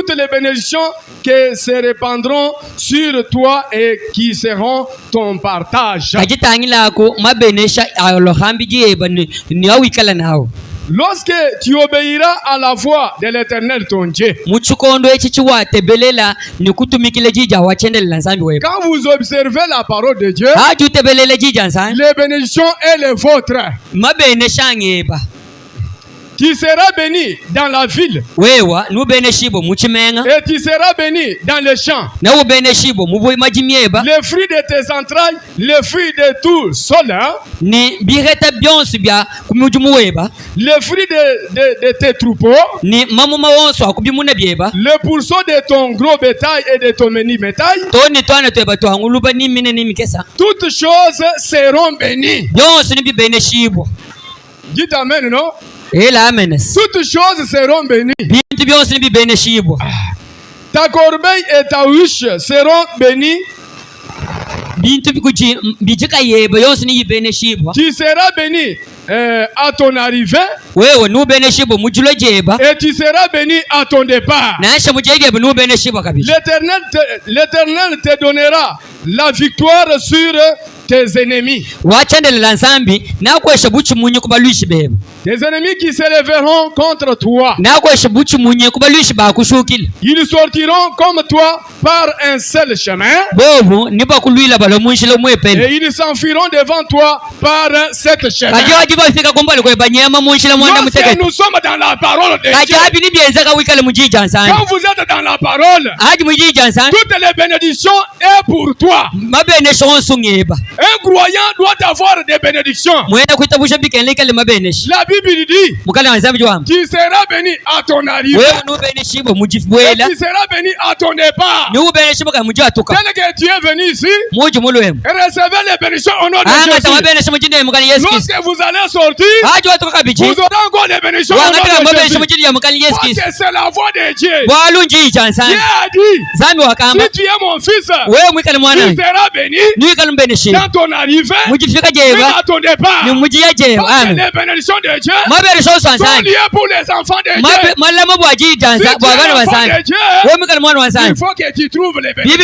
toutes les bénédictions qui se répandront sur toi et qui seront ton partage. Lorsque tu obéiras à la voix de l'Éternel ton Dieu, quand vous observez la parole de Dieu, les bénédictions et les vôtres. Tu seras béni dans la ville. Et tu seras béni dans les champs. Les fruits de tes entrailles, les fruits de tout sol, les fruits de tes troupeaux, le pourceau de ton gros bétail et de ton mini bétail, toutes choses seront bénies. Dites amen, non? Toutes choses seront bénies. Ta corbeille et ta huche seront bénies. Tu seras béni à ton arrivée et tu seras béni à ton départ. L'Éternel te donnera la victoire sur tes ennemis. Tes ennemis qui se lèveront contre toi, ils sortiront comme toi par un seul chemin et ils s'enfuiront devant toi par sept chemins. Lorsque nous sommes dans la parole de Dieu, quand vous êtes dans la parole, toutes les bénédictions sont pour toi. Un croyant doit avoir des bénédictions. La Bible dit, tu seras béni à ton arrivée et tu seras béni à ton départ. Tel que tu es venu ici, recevez les bénédictions au nom de Jésus. Lorsque vous allez sortir, vous aurez encore les bénédictions au nom de Jésus. Parce que c'est la voix de Dieu. Dieu a dit, si tu es mon fils, tu seras béni dans ton arrivée et à ton départ. Parce que les bénédictions de Dieu sont liées pour les enfants de Dieu. Si tu es l'enfant de Dieu, il faut que tu trouves les bénédictions.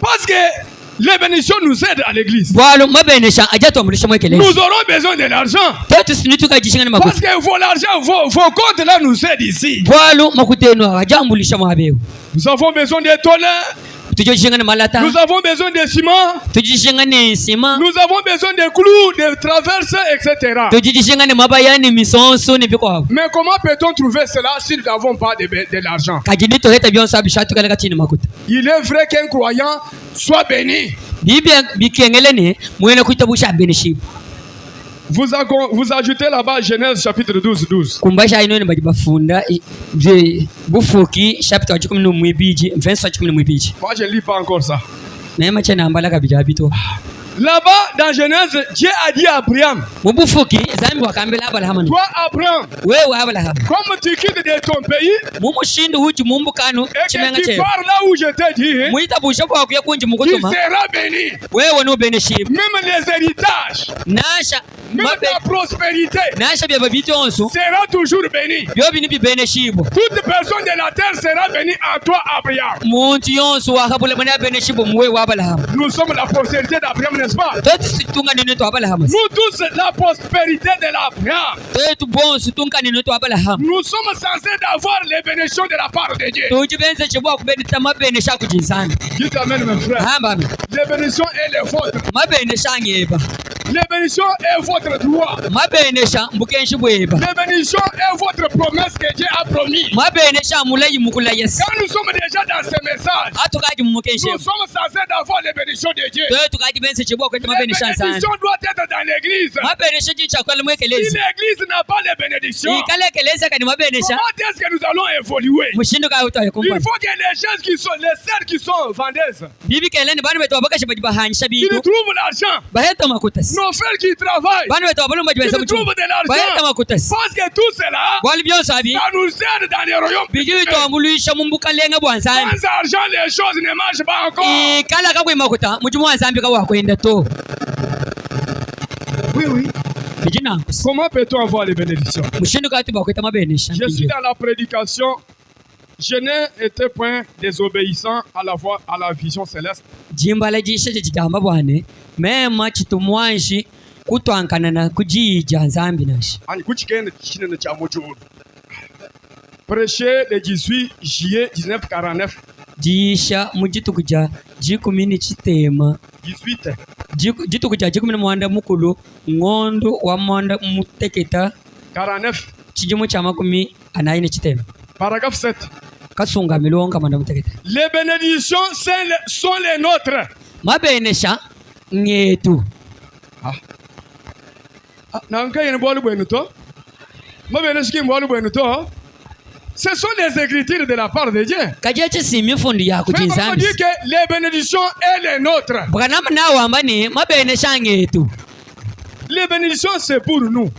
Parce que les bénédictions nous aident à l'église. Nous aurons besoin de l'argent. Parce que vos comptes là nous aident ici. Nous avons besoin de tôles. Nous avons besoin de ciment. Nous avons besoin de clous, de traverses, etc. Mais comment peut-on trouver cela si nous n'avons pas de l'argent? Il est vrai qu'un croyant soit béni. Vous ajoutez là-bas Genèse chapitre 12. Moi je ne lis pas encore ça. Là-bas, dans Genèse, Dieu a dit à Abraham, toi Abraham, comme tu quittes de ton pays et que tu pars là où je t'ai dit, tu seras béni. Même les héritages, même ta prospérité sera toujours bénie. Toute personne de la terre sera bénie en toi, Abraham. Nous sommes la postérité d'Abraham, n'est-ce pas? Nous tous, la prospérité de l'Abraham. Nous sommes censés avoir les bénédictions de la part de Dieu. Dites amen, mes frères. Les bénédictions et les vôtres. Les bénédictions est votre droit. Les bénédictions est votre promesse que Dieu a promis. Quand nous sommes déjà dans ce message, nous sommes censés avoir les bénédictions de Dieu. Les bénédictions doivent être dans l'église. Si l'église n'a pas les bénédictions, comment est-ce que nous allons évoluer? Il faut que les gens qui sont, les sœurs qui sont vendeuses, ils trouvent l'argent. Nos frères qui travaillent, ils trouvent de l'argent. Parce que tout cela, ça nous aide dans les royaumes. Sans argent, les choses ne marchent pas encore. Oui. Comment peut-on avoir les bénédictions? Je suis dans la prédication. Je n'ai été point désobéissant à la voix, à la vision céleste. Prêcher le 18 juillet 1949. 18 jitukuja 18 mukulu ngondo wa monda muteketa 49 chijimu cha makumi anaine chitema. Paragraphe 7. Kasunga milonga manda muteketa. Les bénédictions sont les nôtres. Mabenesha ngetu. Nanka yene bolu bwenu to. Mabenesha ki bolu bwenu to. Ce sont les écritures de la part de Dieu. Mais on dit que les bénédictions sont les nôtres. Les bénédictions c'est pour nous.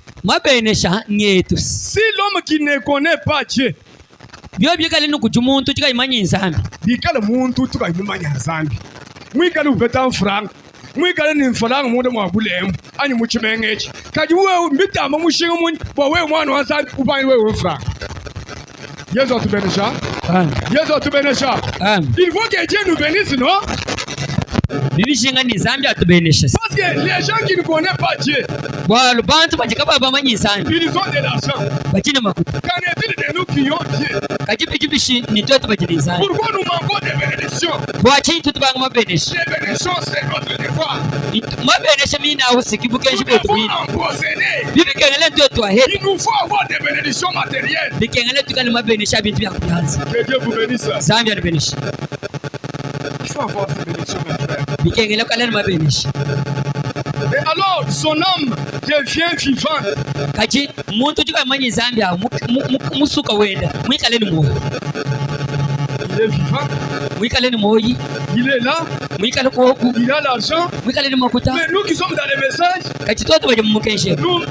Si l'homme qui ne connaît pas Dieu, mwikale ni mfalanga mwode mwabulemu anyi muchimengechi kaji wewe mbitamba mushinga munyi bo wewe mwana wa zambi ubanyi wewe franga. Yesu atubenesha. Yesu atubenesha. Il faut que Dieu nous bénisse, non? Parce que les gens qui ne connaissent pas Dieu, ils ont de l'argent. Qu'en est-il de nous qui ont Dieu? Pourquoi nous manquons des bénédictions? Les bénédictions, c'est notre devoir. Nous devons en posséder. Il nous faut avoir des bénédictions matérielles. Que Dieu vous bénisse. Il faut avoir ces bénédictions matérielles. Et alors, son âme devient vivante. Il est vivant. Il est là. Il a l'argent. Mais nous qui sommes dans les messages,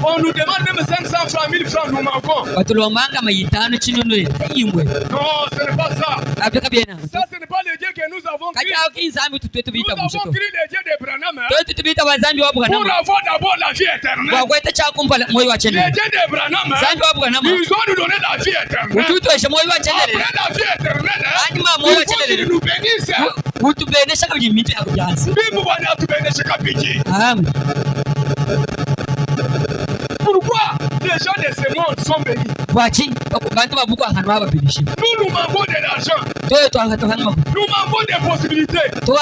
on nous demande même 500 francs, 1000 francs, nous manquons. Non, ce n'est pas ça. Ça, ce n'est pas le Dieu que nous avons cru. Nous avons cru le Dieu d'Abraham pour avoir d'abord la vie éternelle. Les dieux d'Abraham, ils ont nous donné la vie éternelle. Après la vie éternelle, il faut qu'ils nous bénissent. Pourquoi les gens de ce monde sont bénis? Nous manquons de l'argent. Nous manquons des possibilités. Non,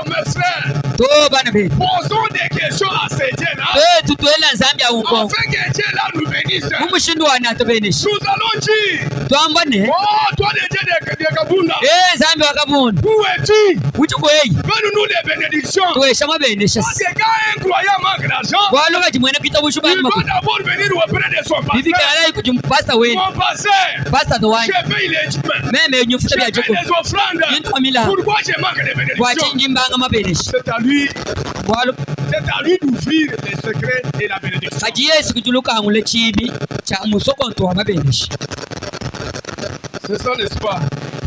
mes frères. Posons des questions à ces dieux-là. Afin que Dieu-là nous bénisse. Nous allons dire. Oh, toi les dieux de Kabunda. Où es-tu? Donne-nous des bénédictions. Parce que quand un croyant manque d'argent, il va d'abord venir auprès de son pasteur. Mon pasteur, je paye les dîmes. Je paye les offrandes. Pourquoi je manque de bénédictions? C'est à lui d'ouvrir les secrets et la bénédiction. C'est ça l'espoir.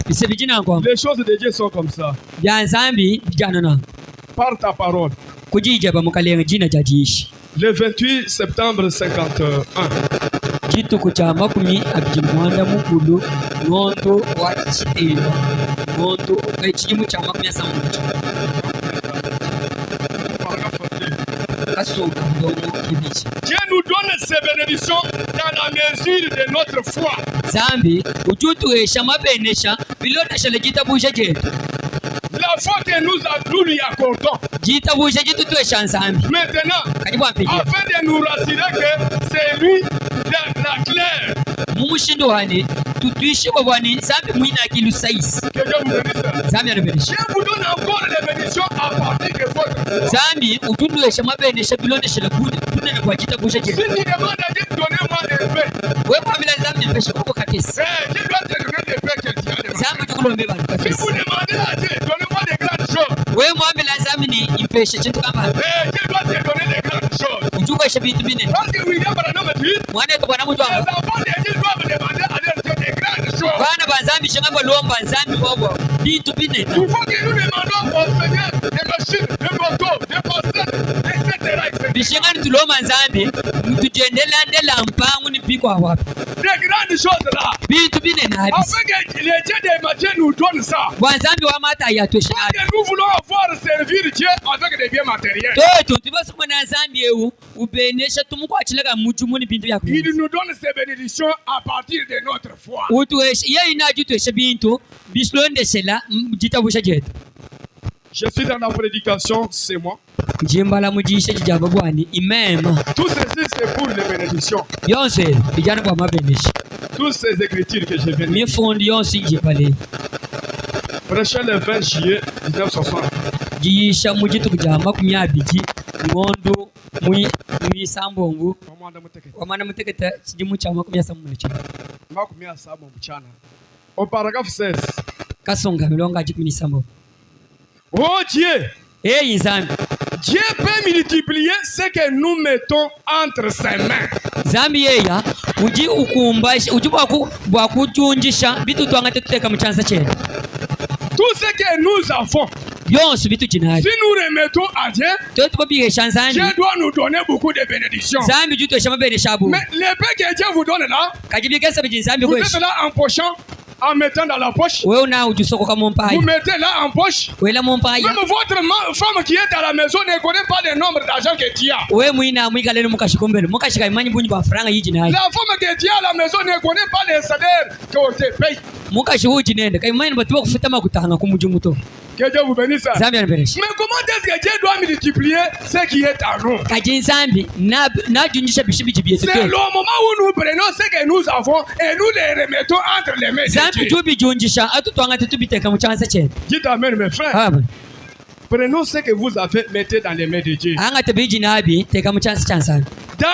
Les choses de Dieu sont comme ça. Par ta parole. Le 28 septembre 51. Dieu nous donne ses bénédictions dans la mesure de notre foi. La foi que nous lui accordons. Maintenant, afin de nous rassurer que c'est lui la claire. Que Dieu vous bénisse. Dieu vous donne encore les bénédictions à partir de votre foi. Si tu demandes à Dieu de donner moi des paix, Dieu doit te donner des paix que tu as demandé. Si vous demandez à Dieu, donnez-moi des grandes choses, Dieu doit te donner des grandes choses. Parce que William Branham dit, les enfants de Dieu doivent demander à leur Dieu des grandes choses. Il faut que nous demandons au Seigneur des machines, des motos, des postettes, etc. bishingani tuloma nzambi mtujendela ndela mpangu ni piko wapi des grandes choses là bintu binene avec les dieux des matins nous donnent ça wanzambi wa mata yatosha nous voulons avoir servir Dieu avec des biens matériels toto tibasukuma nzambi eu ubenesha tumukwachilaka mujumuni bintu yakho il nous donne ces bénédictions à partir de notre foi utwesha yeye inajutwesha bintu bislondeshela jitabusha jetu. Je suis dans la prédication, c'est moi. Tout ceci, c'est pour les bénédictions. Toutes ces écritures que je viens de prêcher le 20 juillet 1960. Au paragraphe 16. Oh Dieu! Dieu peut multiplier ce que nous mettons entre ses mains. Tout ce que nous avons, si nous remettons à Dieu, Dieu doit nous donner beaucoup de bénédictions. Mais l'épée que Dieu vous donne là, vous êtes là en pochant, en mettant dans la poche. Vous mettez là en poche. Même votre femme qui est à la maison ne connaît pas le nombre d'argent que tu as. La femme que tu as à la maison ne connaît pas le salaire qu'on te paye. Que Dieu vous bénisse. Mais comment est-ce que Dieu doit multiplier ce qui est à nous? C'est le moment où nous prenons ce que nous avons et nous les remettons entre les mains de Dieu. Dites amen mes frères. Prenons ce que vous avez, mettez dans les mains de Dieu. Dans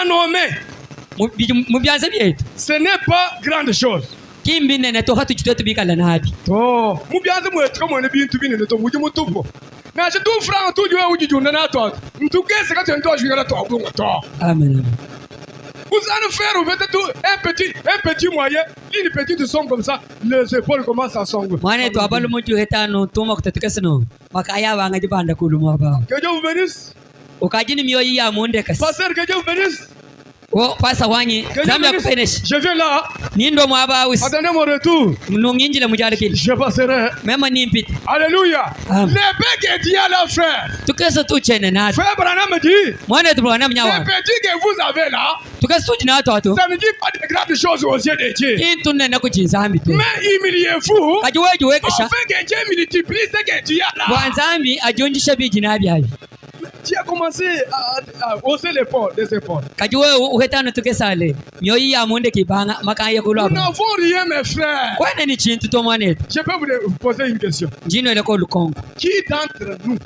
nos mains. Ce n'est pas grande chose. Mais je tout franc tout Dieu ou du na toi. Tout qu'est-ce que tu dois jouer là toi. Amen. Vous allez faire un petit moyen, une petite somme comme ça, les épaules commencent à sombrer. Que Dieu vous bénisse. Pasteur, que Dieu vous bénisse. Oh, pasa wanyi. Je viens là. Attendez mon retour. Je passerai. Alléluia. Les que Dieu a là, frère. Frère Branham me dit. Les petits que vous avez là. Ça ne dit pas de grandes choses aux yeux de Dieu. Mais humiliez-vous. Afin que Dieu multiplie ce que Dieu a là. Tu as commencé à hausser les épaules. Nous n'avons rien, mes frères. Je peux vous poser une question. Qui d'entre nous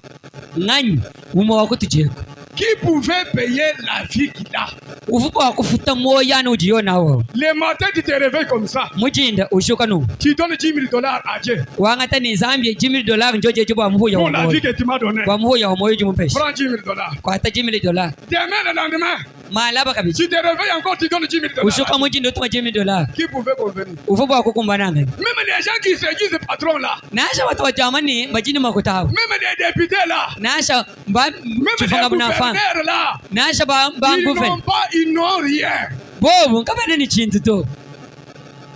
qui pouvait payer la vie qu'il a? Le matin, tu te réveilles comme ça. Tu donnes $10,000 à Dieu. Pour la vie que tu m'as donnée. Prends $10,000. Demain, le lendemain, tu te réveilles encore, tu donnes $10,000. Qui pouvait convenir? Même les gens qui se disent patrons là. Même les députés là. Même les gouverneurs là. Ils n'ont rien.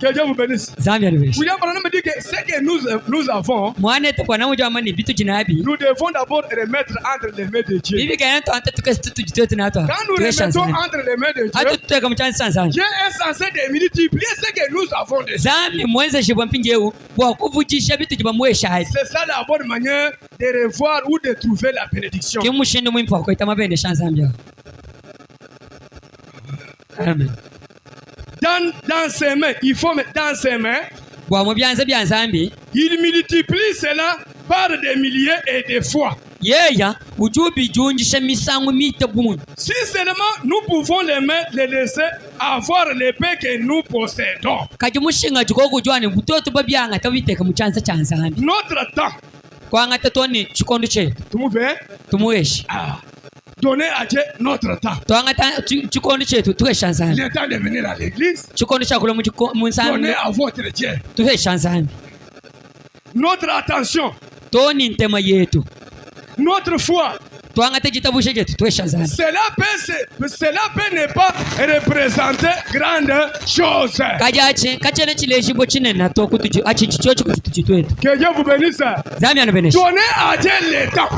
Que Dieu vous bénisse. William Branham me dit que ce que nous avons, nous devons d'abord remettre entre les mains de Dieu. Quand nous remettons entre les mains de Dieu, Dieu est censé de multiplier ce que nous avons déjà. C'est ça la bonne manière de revoir ou de trouver la bénédiction. Amen. Dans ses mains, il faut mettre dans ses mains. Il multiplie cela par des milliers et des fois. Si seulement nous pouvons les laisser avoir les paix que nous possédons. Notre temps. Donner à Dieu notre temps. Le temps de venir à l'église. Donner à votre Dieu. Notre attention. Notre foi. Cela peut ne pas représenter grande chose. Que Dieu vous bénisse. Donnez à Dieu le temps.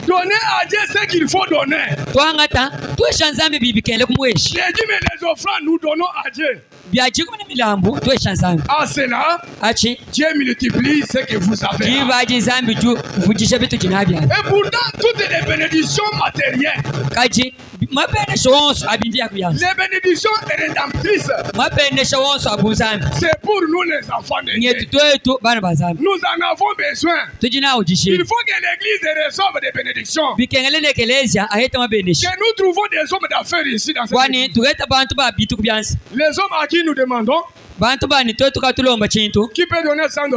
Donnez à Dieu ce qu'il faut donner. Les offrandes nous donnons à Dieu. À cela, Dieu multiplie ce que vous avez. Et pourtant, toutes les bénédictions matérielles, les bénédictions rédemptrices, c'est pour nous les enfants de Dieu. Nous en avons besoin. Il faut que l'église reçoive des bénédictions. Que nous trouvons des hommes d'affaires ici dans cette église. Les hommes à qui nous demandons, qui peut donner $100?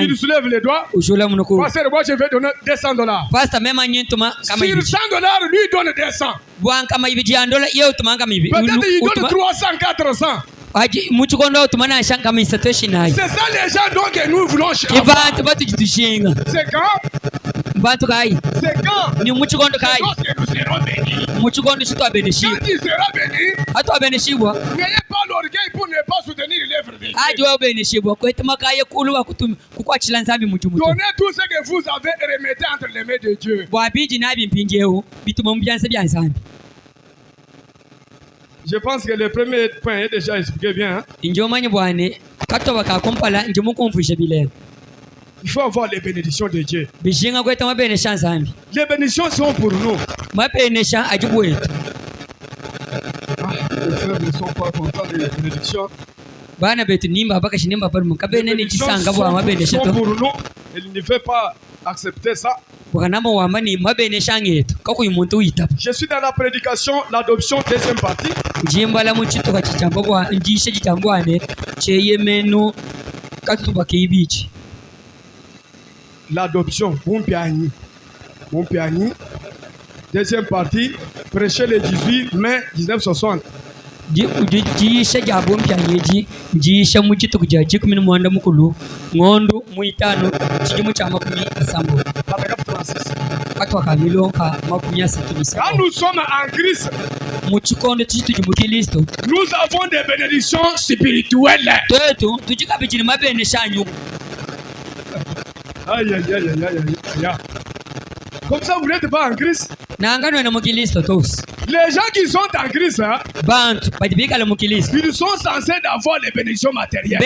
Il soulève les doigts. Pasteur, moi je vais donner $200. Sur $100, lui donne 200. Peut-être il donne 300, 400. C'est ça les gens donc que nous voulons chercher. C'est quand? C'est quand? Lorsque nous serons bénis. Quand il sera béni, n'ayez pas l'orgueil pour ne pas soutenir l'œuvre de Dieu. Donnez tout ce que vous avez et remettez entre les mains de Dieu. Je pense que le premier point est déjà expliqué bien. Hein? Il faut avoir les bénédictions de Dieu. Les bénédictions sont pour nous. Les frères ne sont pas contents des bénédictions. Les bénédictions sont pour nous. Il ne fait pas accepter ça. Je suis dans la prédication, l'adoption, deuxième partie. L'adoption, mon piani. Deuxième partie, prêcher le 18 mai 1960. Quand nous sommes en Christ, nous avons des bénédictions spirituelles. Aïe, aïe, aïe, aïe, aïe, aïe. Comme ça, vous n'êtes pas en Christ. Les gens qui sont en Christ, hein, ils sont censés avoir les bénédictions matérielles.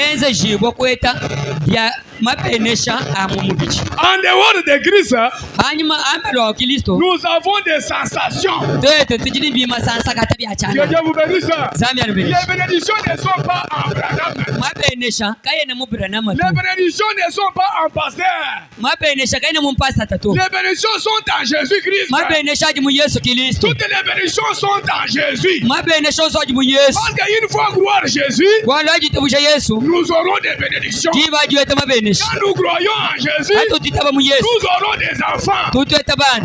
En dehors de Christ, nous avons des sensations. Que Dieu vous bénisse. Les bénédictions ne sont pas en Branham. Les bénédictions ne sont pas en pasteur. Les bénédictions sont en Jésus-Christ. Toutes les bénédictions sont en Jésus. Parce qu'une fois gloire à Jésus, nous aurons des bénédictions. Quand nous croyons en Jésus, nous aurons des enfants.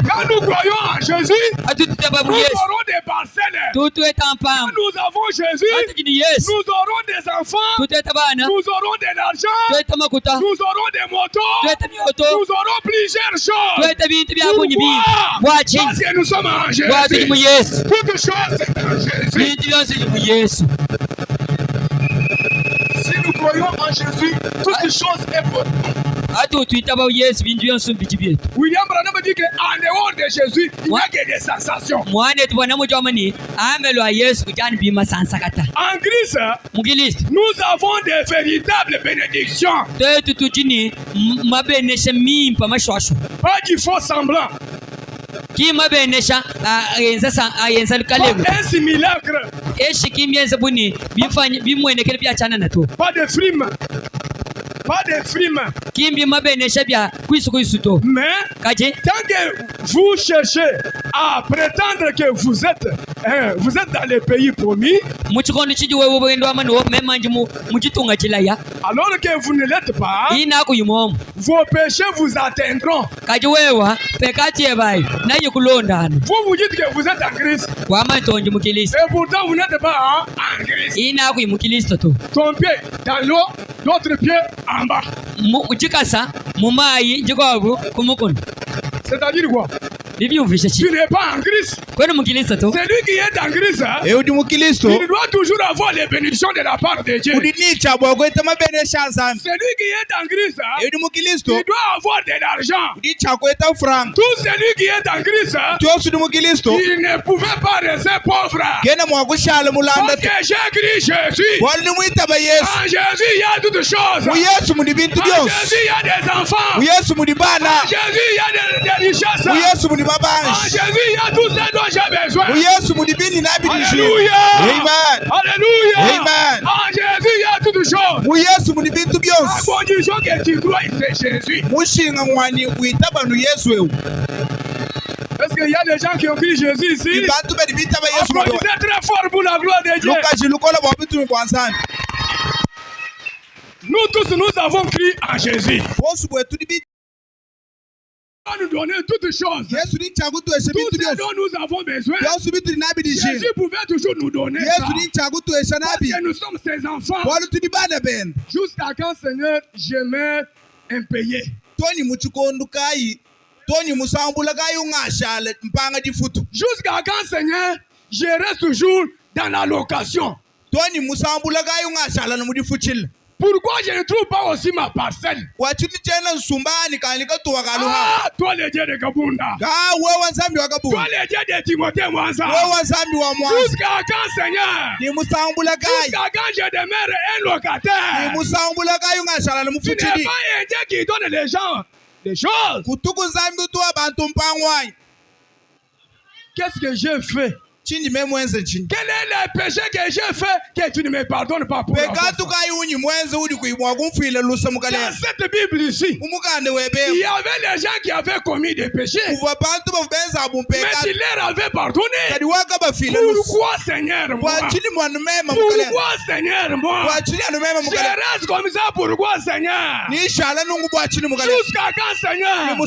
Quand nous croyons en Jésus, nous aurons des parcelles. Quand nous avons Jésus, nous aurons des enfants. Nous aurons de l'argent. Nous aurons des motos. Nous aurons plusieurs choses. Pourquoi? Parce que nous sommes en Jésus. Toute chose est en Jésus. Si nous croyons en Jésus, toute chose est pour nous. William Branham dit qu'en dehors de Jésus, il n'y a que des sensations. En Christ, nous avons des véritables bénédictions. Pas du faux semblant. Un simulacre. Pas de frime. Pas de frime. Mais tant que vous cherchez à prétendre que vous êtes dans les pays promis, alors que vous ne l'êtes pas, vos péchés vous atteindront. Vous vous dites que vous êtes en Christ. Et pourtant vous n'êtes pas en Christ. Ton pied dans l'eau, l'autre pied en bas. Mumayi jikobu kumukun. C'est-à-dire quoi? Tu n'es pas en Christ. Celui qui est en Christ, il doit toujours avoir les bénédictions de la part de Dieu. Celui qui est en Christ, il doit avoir de l'argent. Tout celui qui est en Christ, il ne pouvait pas rester pauvre. Parce que j'ai Jésus. En Jésus, il y a toutes choses. En Jésus, il y a des enfants. En Jésus, il y a des richesses. En Jésus, il y a tout ce dont j'ai besoin. Alléluia. Alléluia. Amen. En Jésus, il y a toutes choses. À condition que tu crois c'est Jésus. Est-ce qu'il y a des gens qui ont crié Jésus ici? Applaudissez très fort pour la gloire de Dieu. Nous tous, nous avons crié à Jésus. Nous donner toutes choses. Tout ce dont nous avons besoin. Jésus pouvait toujours nous donner ça. Parce que nous sommes ses enfants. Jusqu'à quand, Seigneur, je mets impayé. Jusqu'à quand, Seigneur, je reste toujours dans la location. Pourquoi je ne trouve pas aussi ma parcelle? Ah, toi le Dieu de Kabunda. Toi le Dieu de Timothée Mwanza. Jusqu'à quand, Seigneur? Jusqu'à quand je demeure un locataire? Tu n'es pas un Dieu qui donne les gens des choses. Qu'est-ce que j'ai fait? Quel est le péché que j'ai fait que tu ne me pardonnes pas pour dans cette Bible ici, il y avait les gens qui avaient commis des péchés, mais il leur avait pardonné. Pourquoi, Seigneur, moi? Pourquoi, Seigneur, moi? Je reste comme ça, pourquoi, Seigneur? Jusqu'à quand, Seigneur? Il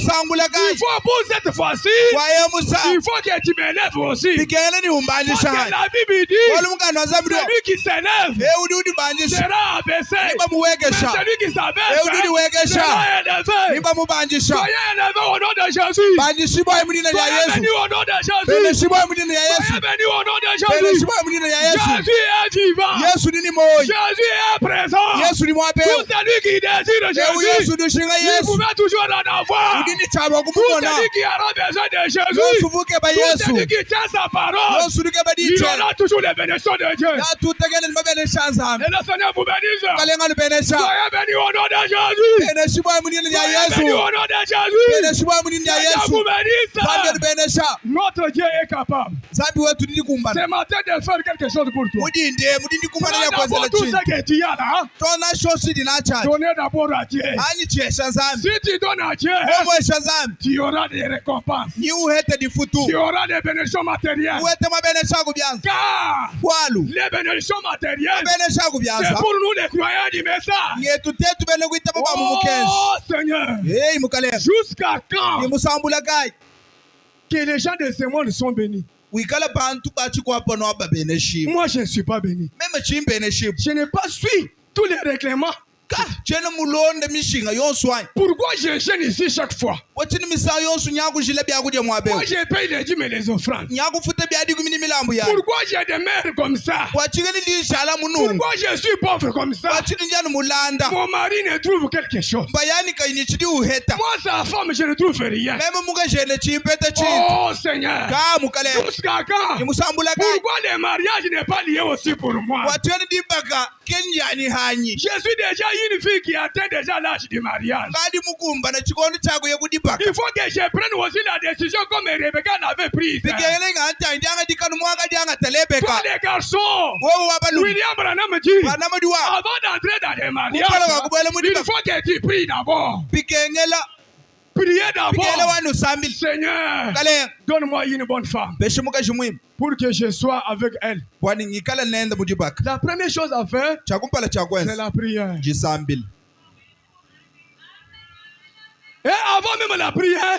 faut pour cette fois-ci, il faut que tu m'élèves aussi. Parce que la Bible dit, celui qui s'élève sera abaissé, mais celui qui s'abaisse sera élevé. Soyez élevés au nom de Jésus. Soyez bénis au nom de Jésus. Soyez bénis au nom de Jésus. Jésus est vivant. Jésus est présent. Tout celui qui désire Jésus, il pouvait toujours en avoir. Tout celui qui aura besoin de Jésus, tout celui qui tient sa parole, il aura toujours les bénédictions de Dieu. Et le Seigneur vous bénisse. Soyez bénis au nom de Jésus. Soyez bénis au nom de Jésus. Seigneur vous bénisse. Notre Dieu est capable ce matin de faire quelque chose pour toi. D'abord tout ce que tu as là, donnez d'abord à Dieu. Si tu donnes à Dieu, tu auras des récompenses. Tu auras des bénédictions matérielles. Car les bénédictions matérielles, c'est pour nous les croyants du message. Oh Seigneur, jusqu'à quand que les gens de ce monde sont bénis? Moi je ne suis pas béni. Je n'ai pas suivi tous les règlements. Pourquoi je gêne ici chaque fois? Moi je paye les dîmes et les offrandes. Pourquoi je demeure comme ça? Pourquoi je suis pauvre comme ça? Mon mari ne trouve quelque chose. Moi sa femme je ne trouve rien. Oh Seigneur, jusqu'à quand? Pourquoi le mariage n'est pas lié aussi pour moi? Je suis déjà une fille qui atteint déjà l'âge du mariage. Il faut que je prenne aussi la décision comme Rebecca l'avait prise. Toi les garçons, William Branham dit, avant d'entrer dans les mariages, il faut que tu pries d'abord. Priez d'abord. Seigneur, donne-moi une bonne femme pour que je sois avec elle. La première chose à faire, c'est la prière. Et avant même la prière,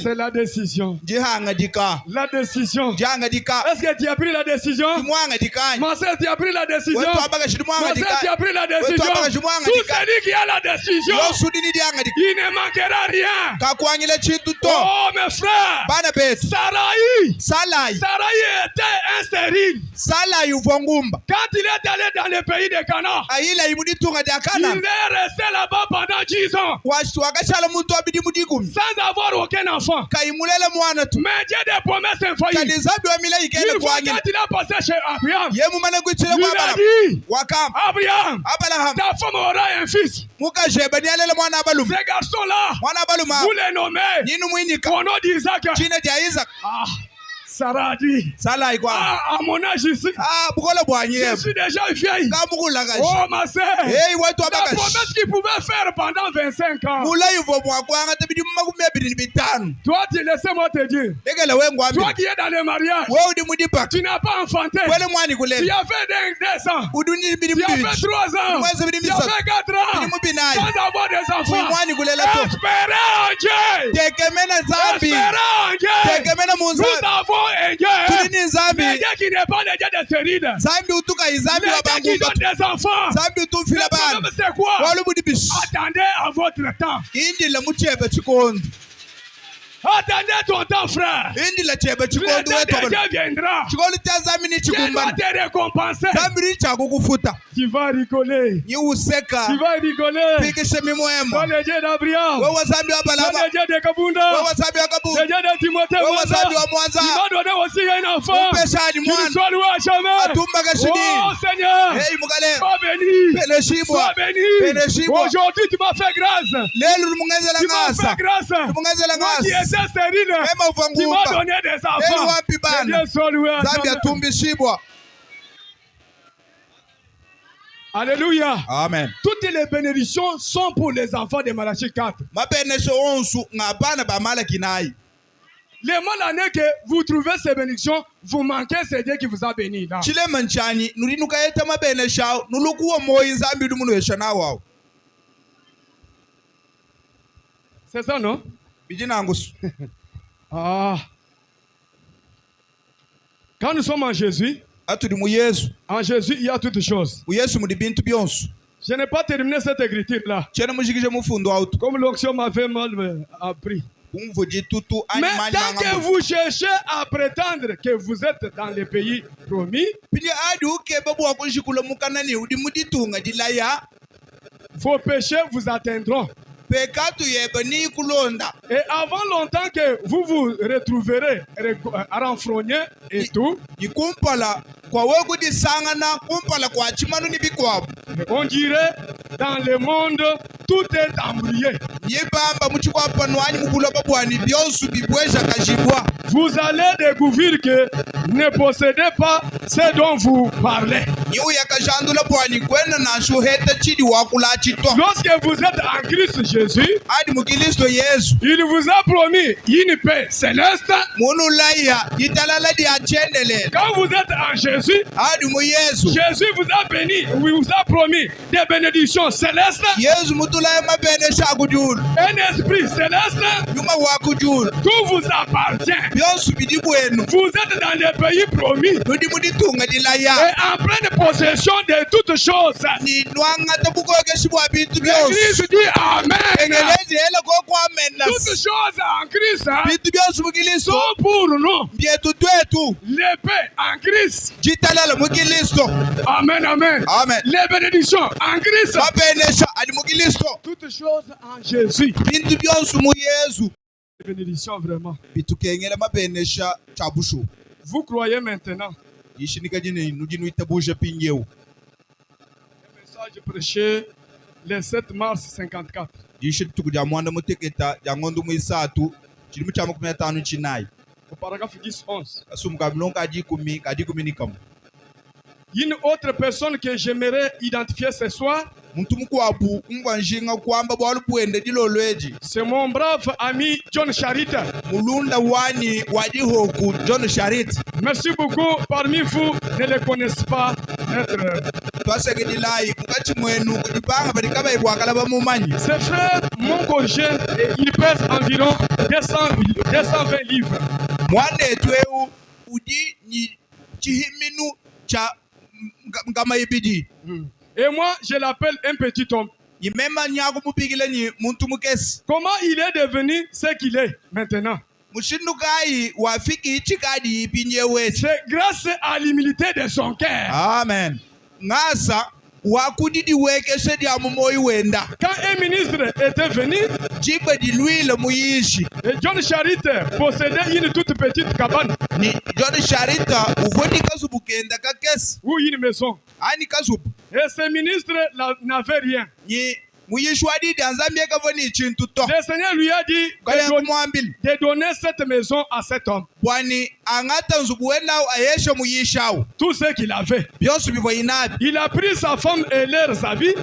c'est la décision. La décision. Est-ce que tu as pris la décision? Ma soeur, tu as pris la décision? Ma soeur, tu as pris la décision? Tout celui qui a la décision, il ne manquera rien. Oh mes frères, Sarai était stérile. Quand il est allé dans le pays de Canaan, il est resté là-bas pendant 10 ans. Sans avoir aucun enfant. Mais Dieu des promesses infaillibles. Une fois quand il a passé chez Abraham, il a dit, Abraham, ta femme aura un fils. Ces garçons-là, vous les nommez au nom d'Isaac. Sarah a dit, à mon âge ici, je suis déjà vieille. Oh ma soeur, la promesse qu'il pouvait faire pendant 25 ans. Toi, laissez-moi te dire, toi qui es dans le mariage, tu n'as pas enfanté. Tu as fait des ans, tu as fait 3 ans, tu as fait 4 ans, sans avoir des enfants. Espérez en Dieu. Espérez en Dieu. Nous avons un Dieu. Mais Dieu qui n'est pas le Dieu des stériles. Le Dieu qui donne des enfants. Le problème c'est quoi? Attendez à votre temps. Attendez ton temps, frère. Le temps de Dieu viendra. Dieu va te récompenser. Tu vas rigoler. Tu vas rigoler. Dans le Dieu d'Abraham, dans le Dieu de Kabunda, le Dieu de Timothée, il m'a donné aussi un enfant. Qu'il soit loué à jamais. Oh Seigneur, sois béni. Sois béni. Aujourd'hui tu m'as fait grâce. Tu m'as fait grâce. Moi qui étais stérile, tu m'as donné des enfants. Dieu soit loué à jamais. Alléluia. Amen. Toutes les bénédictions sont pour les enfants de Malachie 4. Les mal années que vous trouvez ces bénédictions, vous manquez ce Dieu qui vous a béni là. C'est ça, non? Ah. Quand nous sommes en Jésus, il y a toutes choses. Je n'ai pas terminé cette écriture-là. Comme l'onction m'avait mal appris. Mais tant que vous cherchez à prétendre que vous êtes dans les pays promis, vos péchés vous atteindront. Et avant longtemps que vous vous retrouverez renfrogné et tout, on dirait dans le monde tout est embrouillé. Vous allez découvrir que ne possédez pas ce dont vous parlez. Lorsque vous êtes en Christ Jésus, il vous a promis une paix céleste. Quand vous êtes en Jésus, Jésus vous a béni, vous a promis des bénédictions célestes. Un esprit céleste. Tout vous appartient. Vous êtes dans les pays promis et en pleine possession de toutes choses. L'Église dit Amen. Toutes choses en Christ sont pour nous. L'épée en Christ. Amen, amen. Les bénédictions en Christ. Toutes choses en Jésus. Les bénédictions vraiment. Vous croyez maintenant. Le message prêché le 7 mars 54. Au paragraphe 10-11. Une autre personne que j'aimerais identifier ce soir, c'est mon brave ami John Charit. Merci beaucoup. Parmi vous, ne le connaissent pas. Ces frères m'ont corrigé et ils pèsent environ 220 livres. Et moi, je l'appelle un petit homme. Comment il est devenu ce qu'il est maintenant? C'est grâce à l'humilité de son cœur. Amen. Quand un ministre était venu, et John Charit possédait une toute petite cabane ou une maison. Et ce ministre n'avait rien. Le Seigneur lui a dit de donner cette maison à cet homme. Tout ce qu'il avait. Il a pris sa femme et leurs habits.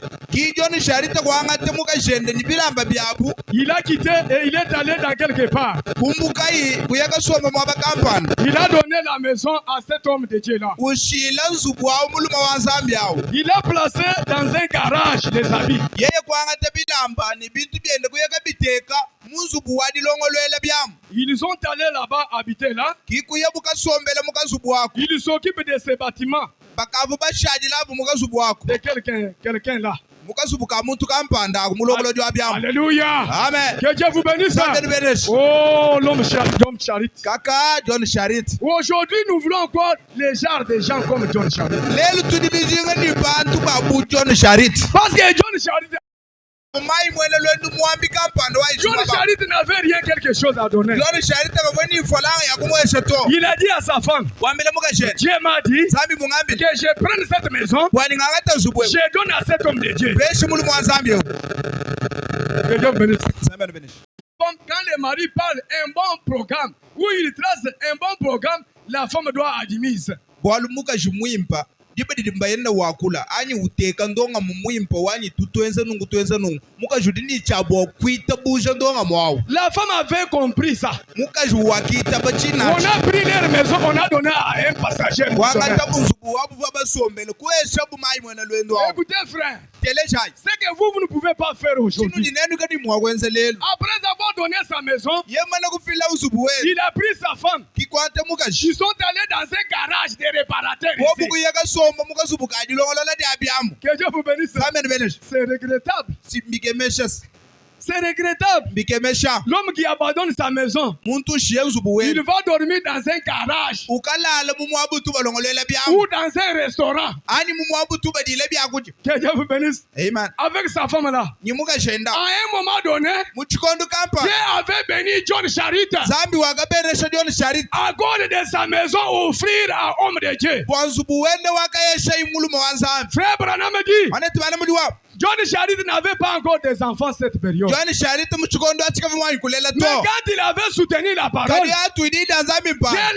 Il a quitté et il est allé dans quelque part. Il a donné la maison à cet homme de Dieu là. Il a placé dans un garage les habits. Ils sont allés là-bas habiter là. Ils s'occupent de ces bâtiments. De quelqu'un là. Alléluia. Amen. Que Dieu vous bénisse. Oh, l'homme Charit. Aujourd'hui, nous voulons encore les genres de gens comme John Charit. Parce que John Charit n'avait rien quelque chose à donner. Il a dit à sa femme, Dieu m'a dit que je prenne cette maison, je donne à cet homme de Dieu. Que Dieu bénisse. Quand le mari parle un bon programme, où il trace un bon programme, la femme doit admise. La femme avait compris ça. On a pris leur maison, on a donné à un passager. Écoutez frère, c'est que vous ne pouvez pas faire aujourd'hui. Après avoir donné sa maison, il a pris sa femme. Ils sont allés dans un garage de réparateurs. Que Dieu vous bénisse. C'est regrettable. C'est regrettable. L'homme qui abandonne sa maison, il va dormir dans un garage ou dans un restaurant. Que Dieu vous bénisse. Amen. Avec sa femme là, à un moment donné, Dieu avait béni John Charit à cause de sa maison offrir à homme de Dieu. Frère Branham dit, John Charit n'avait pas encore des enfants cette période. Mais quand il avait soutenu la parole, Dieu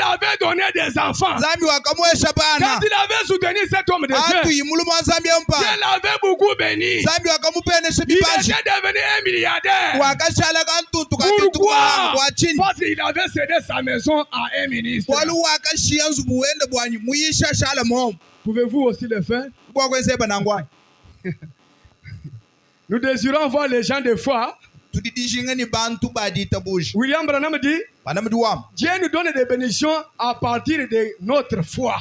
avait donné des enfants. Quand il avait soutenu cet homme de Dieu, Dieu l'avait beaucoup béni. Il était devenu un milliardaire. Pourquoi? Parce qu'il avait cédé sa maison à un ministre. Pouvez-vous aussi le faire? Nous désirons voir les gens de foi. William Branham dit, Dieu nous donne des bénédictions à partir de notre foi.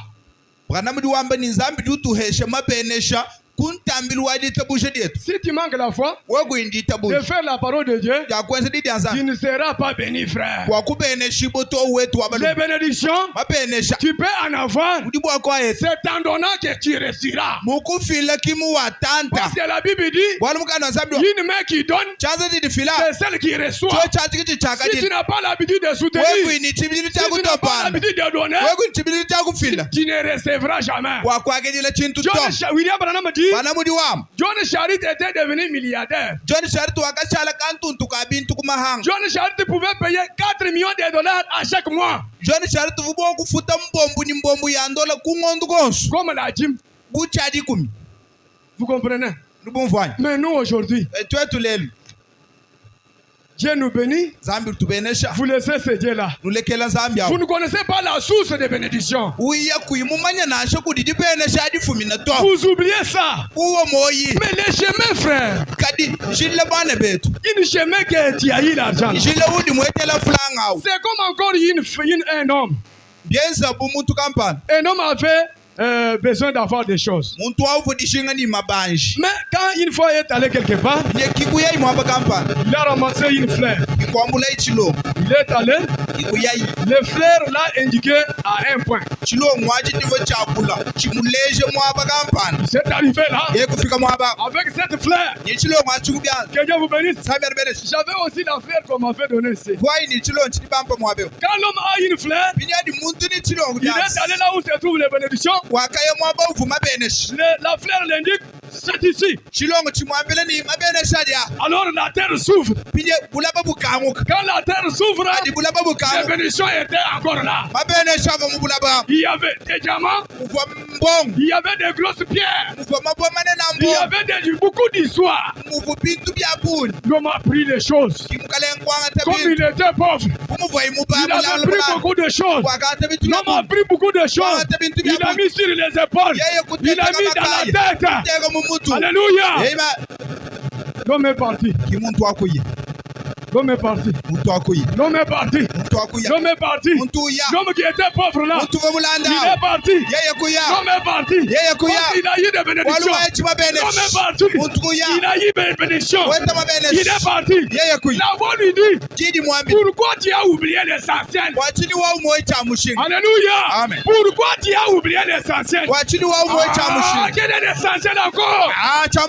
Si tu manques la foi de faire la parole de Dieu, tu ne seras pas béni, frère. Les bénédictions, tu peux en avoir. C'est en donnant que tu resteras. Parce que la Bible dit, une main qui donne, c'est celle qui reçoit. Si tu n'as pas l'habitude de soutenir, si tu n'as pas l'habitude de donner, tu ne recevras jamais. William Branham dit, John Charit était devenu milliardaire. John Charit pouvait payer 4 millions de dollars à chaque mois. Comme la dîme. Vous comprenez? Mais nous aujourd'hui, Dieu nous bénit. Vous laissez ce Dieu-là. Vous ne connaissez pas la source des bénédictions. Vous oubliez ça. Mais les chemins, frère. Une chemin qui a eu l'argent. C'est comme encore un homme. Un homme avait besoin d'avoir des choses. Mais quand une fois il est allé quelque part, il a ramassé une fleur. Il est allé, le fleur l'a indiqué à un point. Il s'est arrivé là, avec cette fleur. Que Dieu vous bénisse. J'avais aussi la fleur qu'on m'avait donnée ici. Quand l'homme a une fleur, il est allé là où se trouvent les bénédictions. La fleur l'indique, c'est ici. Alors la terre s'ouvre. Quand la terre s'ouvre, les bénédictions étaient encore là. Il y avait des diamants, il y avait des grosses pierres, il y avait beaucoup d'histoires. L'homme a pris les choses. Comme il était pauvre, il avait pris beaucoup de choses. L'homme a pris beaucoup de choses. Il a mis sur les épaules. Il a mis dans la tête. Alléluia. L'homme est parti. L'homme est parti. L'homme est parti. L'homme est parti. L'homme qui était pauvre là, il est parti. L'homme est parti. Il a eu des bénédictions. L'homme est parti. Il a eu des bénédictions. Il est parti. La voix lui dit, pourquoi tu as oublié l'essentiel? Alléluia. Pourquoi tu as oublié l'essentiel? Quel est l'essentiel encore? Tu as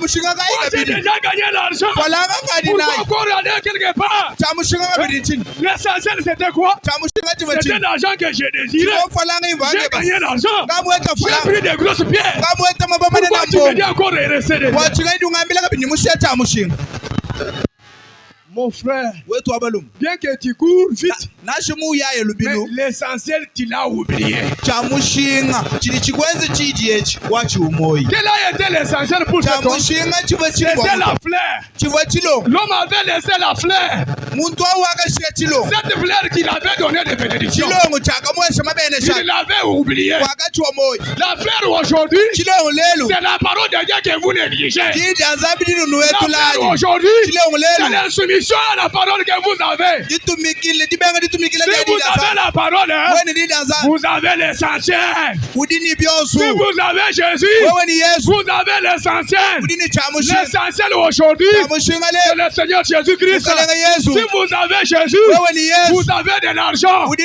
déjà gagné l'argent. Pourquoi encore aller quelque part? L'essentiel c'était quoi? C'était l'argent que j'ai désiré. J'ai gagné l'argent. J'ai pris des grosses pierres. Pourquoi tu me dis encore de rester dedans? Mon frère, bien que tu cours vite, mais l'essentiel tu l'as oublié. Quel a été l'essentiel pour cet homme? C'était la fleur. L'homme avait laissé la fleur. Cette fleur qu'il avait donnée de bénédiction, il l'avait oublié. La fleur aujourd'hui, c'est la parole de Dieu que vous négligez. La fleur aujourd'hui, c'est l'insoumission à la parole que vous avez. Si vous avez la parole, vous avez l'essentiel. Si vous avez Jésus, vous avez l'essentiel. L'essentiel aujourd'hui, c'est le Seigneur Jésus-Christ. Si vous avez Jésus, vous avez de l'argent. Si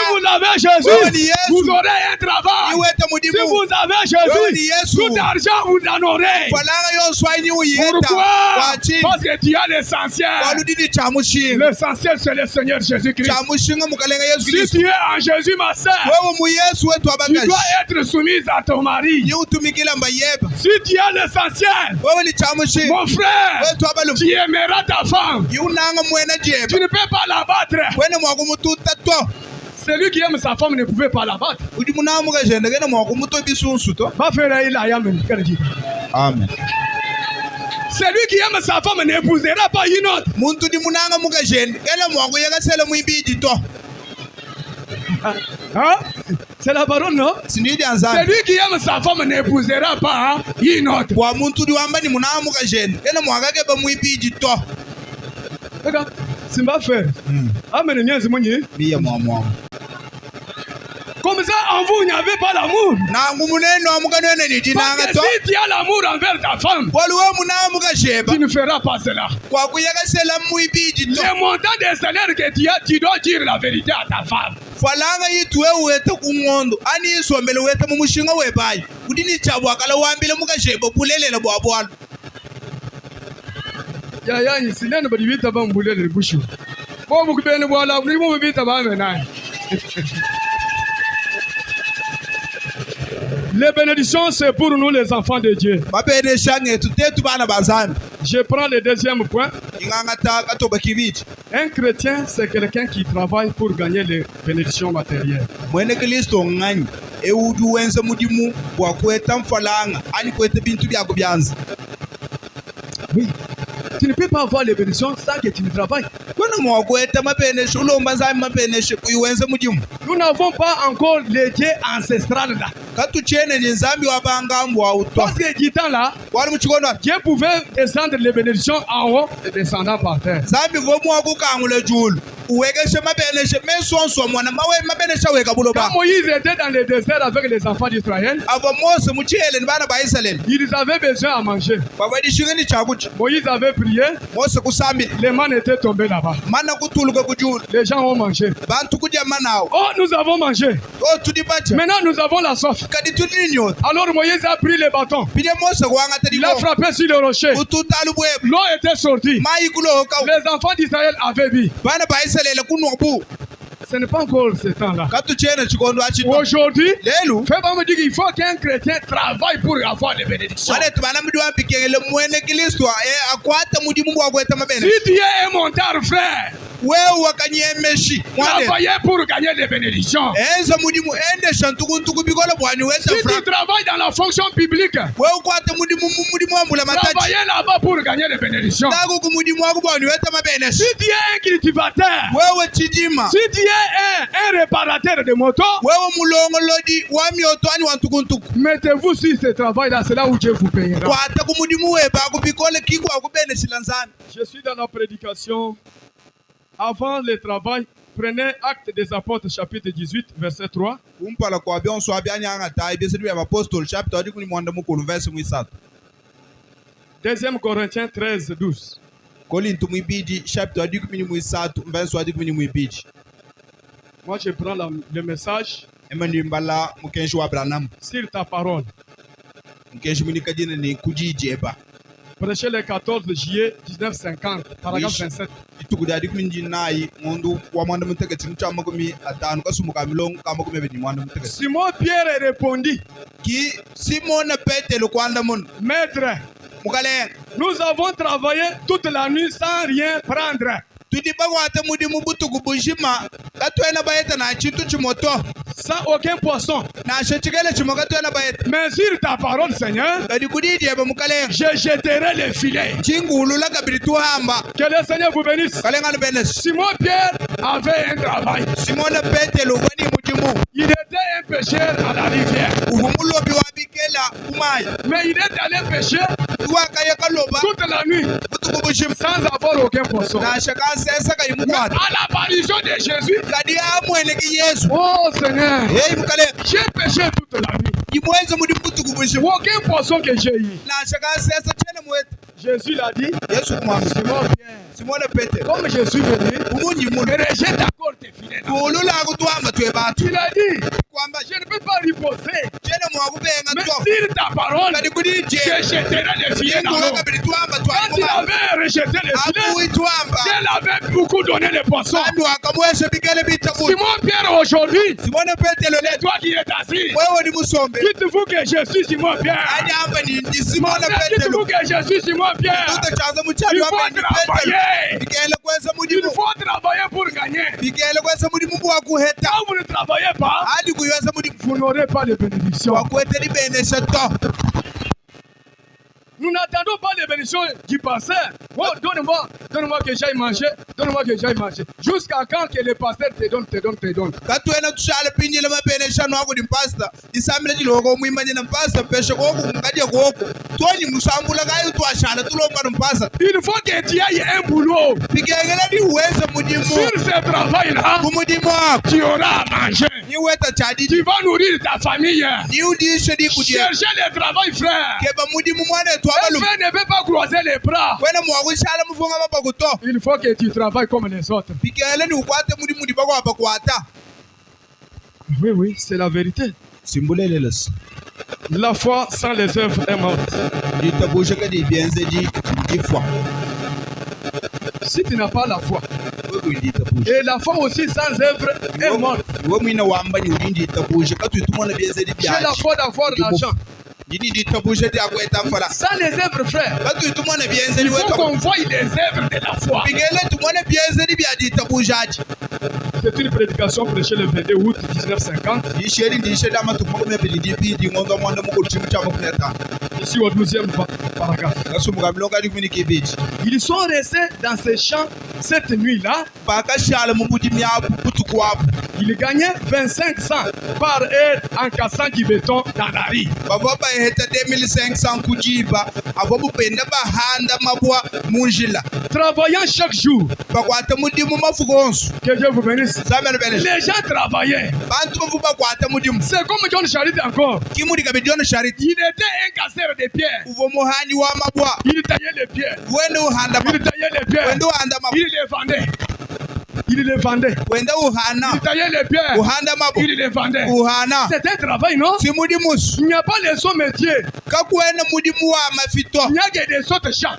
vous avez Jésus, vous aurez un travail. Si vous avez Jésus, tout l'argent vous en aurez. Pourquoi? Parce que tu as l'essentiel. L'essentiel, c'est le Seigneur Jésus-Christ. Si tu es en Jésus, ma sœur, tu dois être soumise à ton mari. Si tu as l'essentiel, mon frère, tu aimeras ta femme. Tu ne peux pas la battre. Celui qui aime sa femme ne pouvait pas la battre. Amen. Celui qui aime sa femme n'épousera pas une autre. Hein? C'est la parole, non? Celui qui aime sa femme n'épousera pas une autre. Regarde, c'est ma frère. Amen. Comme ça, en vous, il n'y avait pas l'amour. Parce que si tu as l'amour envers ta femme, tu ne feras pas cela. Le montant des salaires que tu as, tu dois dire la vérité à ta femme. Les bénédictions, c'est pour nous les enfants de Dieu. Je prends le deuxième point. Un chrétien, c'est quelqu'un qui travaille pour gagner les bénédictions matérielles. Oui. tu ne peux pas avoir les bénédictions sans que tu ne travailles. Nous n'avons pas encore les dieux ancestrales là. Parce que du temps là, Dieu pouvait descendre les bénédictions en haut et descendant par terre. Quand Moïse était dans le désert avec les enfants d'Israël, ils avaient besoin à manger. Moïse avait prié, les mannes étaient tombées là-bas. Les gens ont mangé. Oh, nous avons mangé. Maintenant, nous avons la soif. Alors Moïse a pris les bâtons. Il a frappé sur le rocher. L'eau était sortie. Les enfants d'Israël avaient bu. Ce n'est pas encore ce temps-là. Aujourd'hui, fais-moi me dire qu'il faut qu'un chrétien travaille pour avoir les bénédictions. Si Dieu est mon tard, frère, travaillez pour gagner les bénédictions. Si tu travailles dans la fonction publique, travaillez là-bas pour gagner les bénédictions. Si tu es un cultivateur, si tu es un réparateur de moto, mettez-vous sur ce travail-là, c'est là où Dieu vous payera. Je suis dans la prédication. Avant le travail, prenez Actes des Apôtres, chapitre 18, verset 3. 2 Corinthiens 13, 12. Moi, je prends le message sur ta parole. Prêchez le 14 juillet 1950, paragraphe 27. Simon Pierre répondit, Maître, nous avons travaillé toute la nuit sans rien prendre. Sans aucun poisson. Mais sur ta parole, Seigneur, je jetterai les filets. Que le Seigneur vous bénisse. Simon Pierre avait un travail. Il était un pêcheur à la rivière. Mais il est allé pêcher toute la nuit sans avoir aucun poisson. À l'apparition de Jésus, oh Seigneur, j'ai pêché toute la nuit. Aucun poisson que j'ai eu. Jésus l'a dit, Simon Pierre, comme je suis venu, rejette encore tes filets. Il a dit, je ne peux pas riposter. Mais sur ta parole, je jetterai les filets dans l'eau. Quand il avait rejeté les filets, Dieu avait beaucoup donné les poissons. Simon Pierre aujourd'hui, c'est toi qui es assis. Dites-vous que je suis Simon Pierre. Dites-vous que je suis Simon Pierre. Il faut travailler pour gagner. Quand vous ne travaillez pas, vous n'aurez pas de bénédiction. Nous n'attendons pas les bénédictions du pasteur. Oh, donne-moi que j'aille manger. Donne-moi que j'aille manger. Jusqu'à quand que le pasteur te donne. Il faut que tu ailles un boulot. Sur ce travail-là, tu auras à manger. Tu vas nourrir ta famille. Cherchez le travail, frère. Un frère ne peut pas croiser les bras. Il faut que tu travailles comme les autres. Oui, c'est la vérité. La foi sans les œuvres est morte. Si tu n'as pas la foi, et la foi aussi sans œuvre est morte. J'ai la foi d'avoir l'argent. Ça, les œuvres, frère. Il faut qu'on voie les œuvres de la foi. C'est une prédication prêchée le 22 août 1950. Ici au 12e paragraphe. Ils sont restés dans ces champs cette nuit-là. Ils gagnaient 25 cents par heure en cassant du béton dans la rue. Travaillant chaque jour. Que Dieu vous bénisse. Les gens travaillaient. C'est comme John Charit encore. Il était un casseur de pierres. Il taillait les pierres. Il les vendait. Il les vendait. Il taillait les pierres. Il les vendait. C'est un travail, non? Il n'y a pas les autres métiers. Il y a que des autres champs.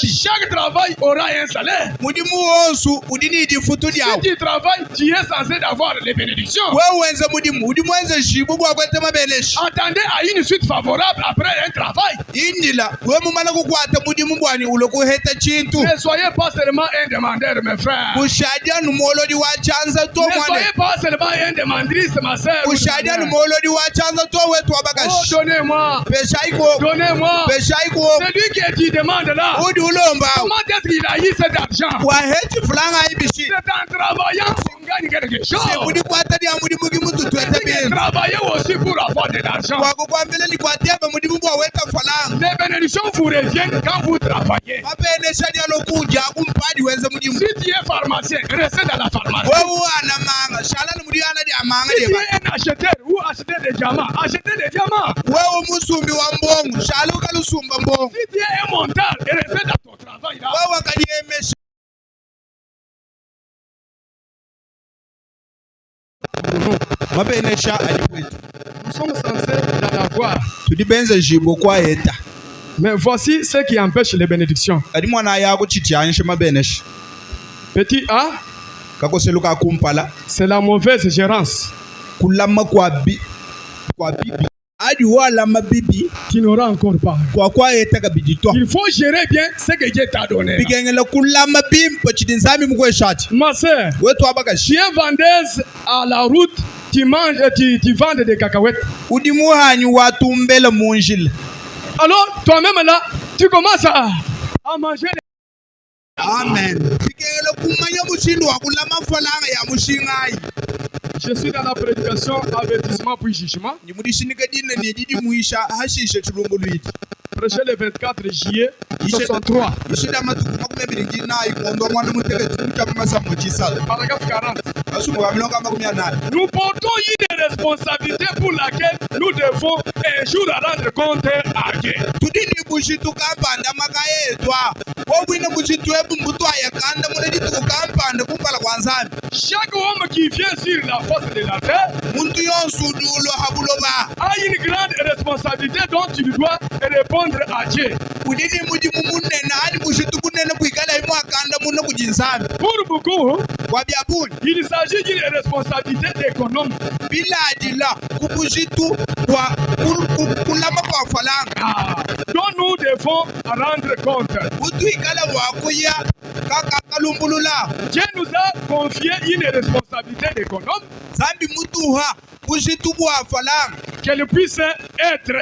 Chaque travail aura un salaire. Si tu travailles, tu es censé avoir les bénédictions. Attendez à une suite favorable après un travail. Ne soyez pas seulement un demandeur, mes frères. Ne soyez pas seulement un demanderiste, ma soeur. Oh, donnez-moi. Donnez-moi. Celui qui tu demandes là. Comment est-ce qu'il a eu cet argent? C'est en travaillant qu'on gagne quelque chose. C'est travailler aussi pour avoir de l'argent. Les bénédictions vous reviennent quand vous travaillez. Si tu es pharmacien, restez dans la pharmacie. Si tu es un acheteur ou acheteur de diamants, achetez des diamants. Si tu es un monteur, restez dans ton travail là. Nous sommes censés en avoir. Mais voici ce qui empêche les bénédictions. Petit A, c'est la mauvaise gérance. Qui n'aura encore pas. Il faut gérer bien ce que Dieu t'a donné. Ma soeur, tu es vendeuse à la route, tu vends des cacahuètes. Alors, toi-même là, tu commences à manger. Amen. Je suis dans la prédication, avertissement puis jugement. Prêché le 24 juillet 63. Paragraphe 40. Nous portons une responsabilité pour laquelle nous devons un jour rendre compte à Dieu. Chaque homme qui vient sur la face de la terre a une grande responsabilité dont il doit répondre à Dieu. Pour beaucoup, il s'agit d'une responsabilité économique. Dont nous devons rendre compte. Dieu nous a confié une responsabilité économique. Qu'elle puisse être,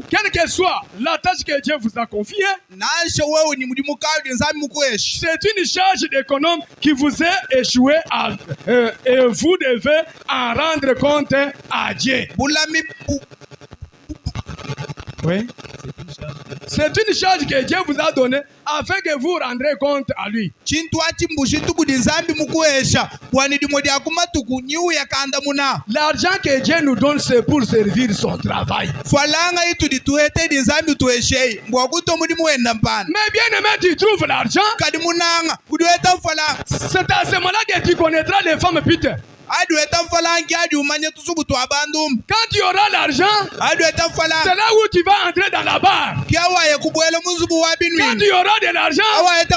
quelle que soit la tâche que Dieu vous a confiée, c'est une charge d'économe qui vous est échouée et vous devez en rendre compte à Dieu. Oui. C'est une charge que Dieu vous a donnée afin que vous rendrez compte à lui. L'argent que Dieu nous donne, c'est pour servir son travail. Mais bien aimé, tu trouves l'argent. C'est à ce moment-là que tu connaîtras les femmes putes. Quand tu auras l'argent, c'est là où tu vas entrer dans la barre. Quand tu auras de l'argent,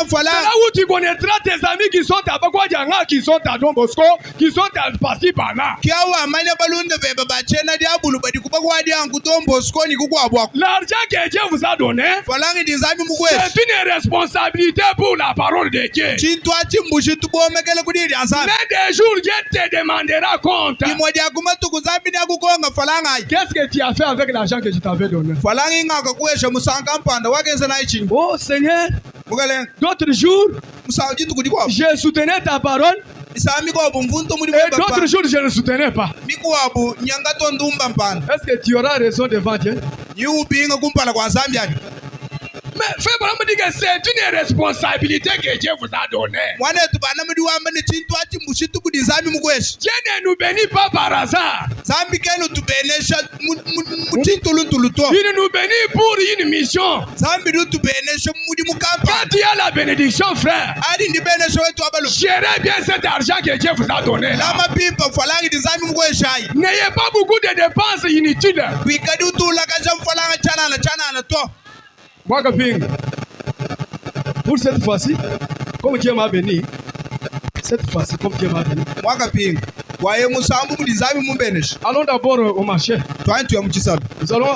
c'est là où tu connaîtras tes amis qui sont à Bagwadjanga, qui sont à Don Bosco, qui sont à Passi par là. L'argent que Dieu vous a donné, c'est une responsabilité pour la parole de Dieu. Mais des jours, Dieu te demandera compte. Qu'est-ce que tu as fait avec l'argent que je t'avais donné? Oh Seigneur, d'autres jours, je soutenais ta parole. Et d'autres jours, je ne soutenais pas. Est-ce que tu auras raison devant Dieu? Mais frère, me dit que c'est une responsabilité que Dieu vous a donnée. Dieu ne nous bénit pas par hasard. Il nous bénit pour une mission. Quand tu as la bénédiction, frère, gérez bien cet argent que Dieu vous a donné. N'ayez pas beaucoup de dépenses inutiles. Pour cette fois-ci, comme Dieu m'a béni, cette fois-ci, comme Dieu m'a béni, allons d'abord au marché. Nous allons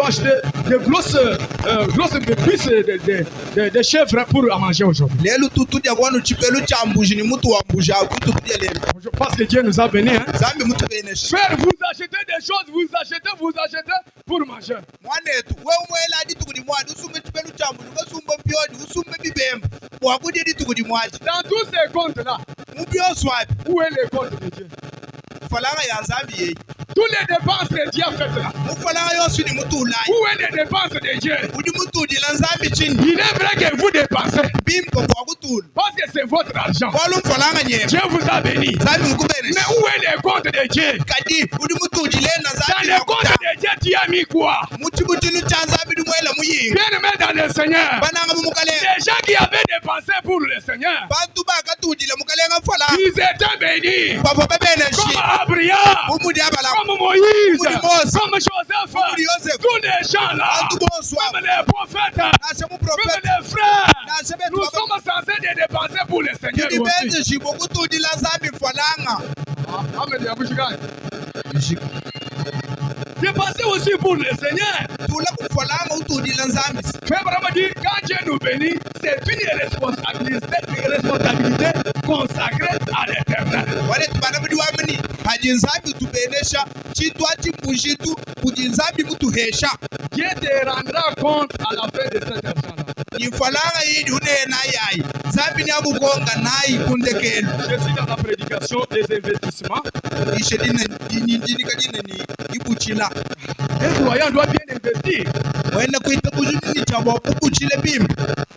acheter des grosses cuisses de chèvres pour manger aujourd'hui. Parce que Dieu nous a bénis. Hein? Frère, vous achetez des choses, vous achetez pour manger. Dans tous ces comptes-là, où est le compte de Dieu? Tous les dépenses que Dieu a faites là. Où est les dépenses de Dieu? Il est vrai que vous dépensez. Parce que c'est votre argent. Dieu vous a béni. Mais où est le compte de Dieu? Dans le compte de Dieu, tu as mis quoi? Bien aimé dans le Seigneur. Les gens qui avaient dépensé pour le Seigneur, ils étaient bénis. Comme Abraham, comme Moïse, comme Joseph, tous les gens là, comme les prophètes, comme les frères, nous sommes censés de dépenser pour le Seigneur aussi. Dépensez aussi pour le Seigneur. Quand Dieu nous bénit, c'est une responsabilité consacrée à l'Éternel. Dieu te rendra compte à la fin de cet argent-là. Je suis dans la prédication des investissements. Un croyant doit bien investir.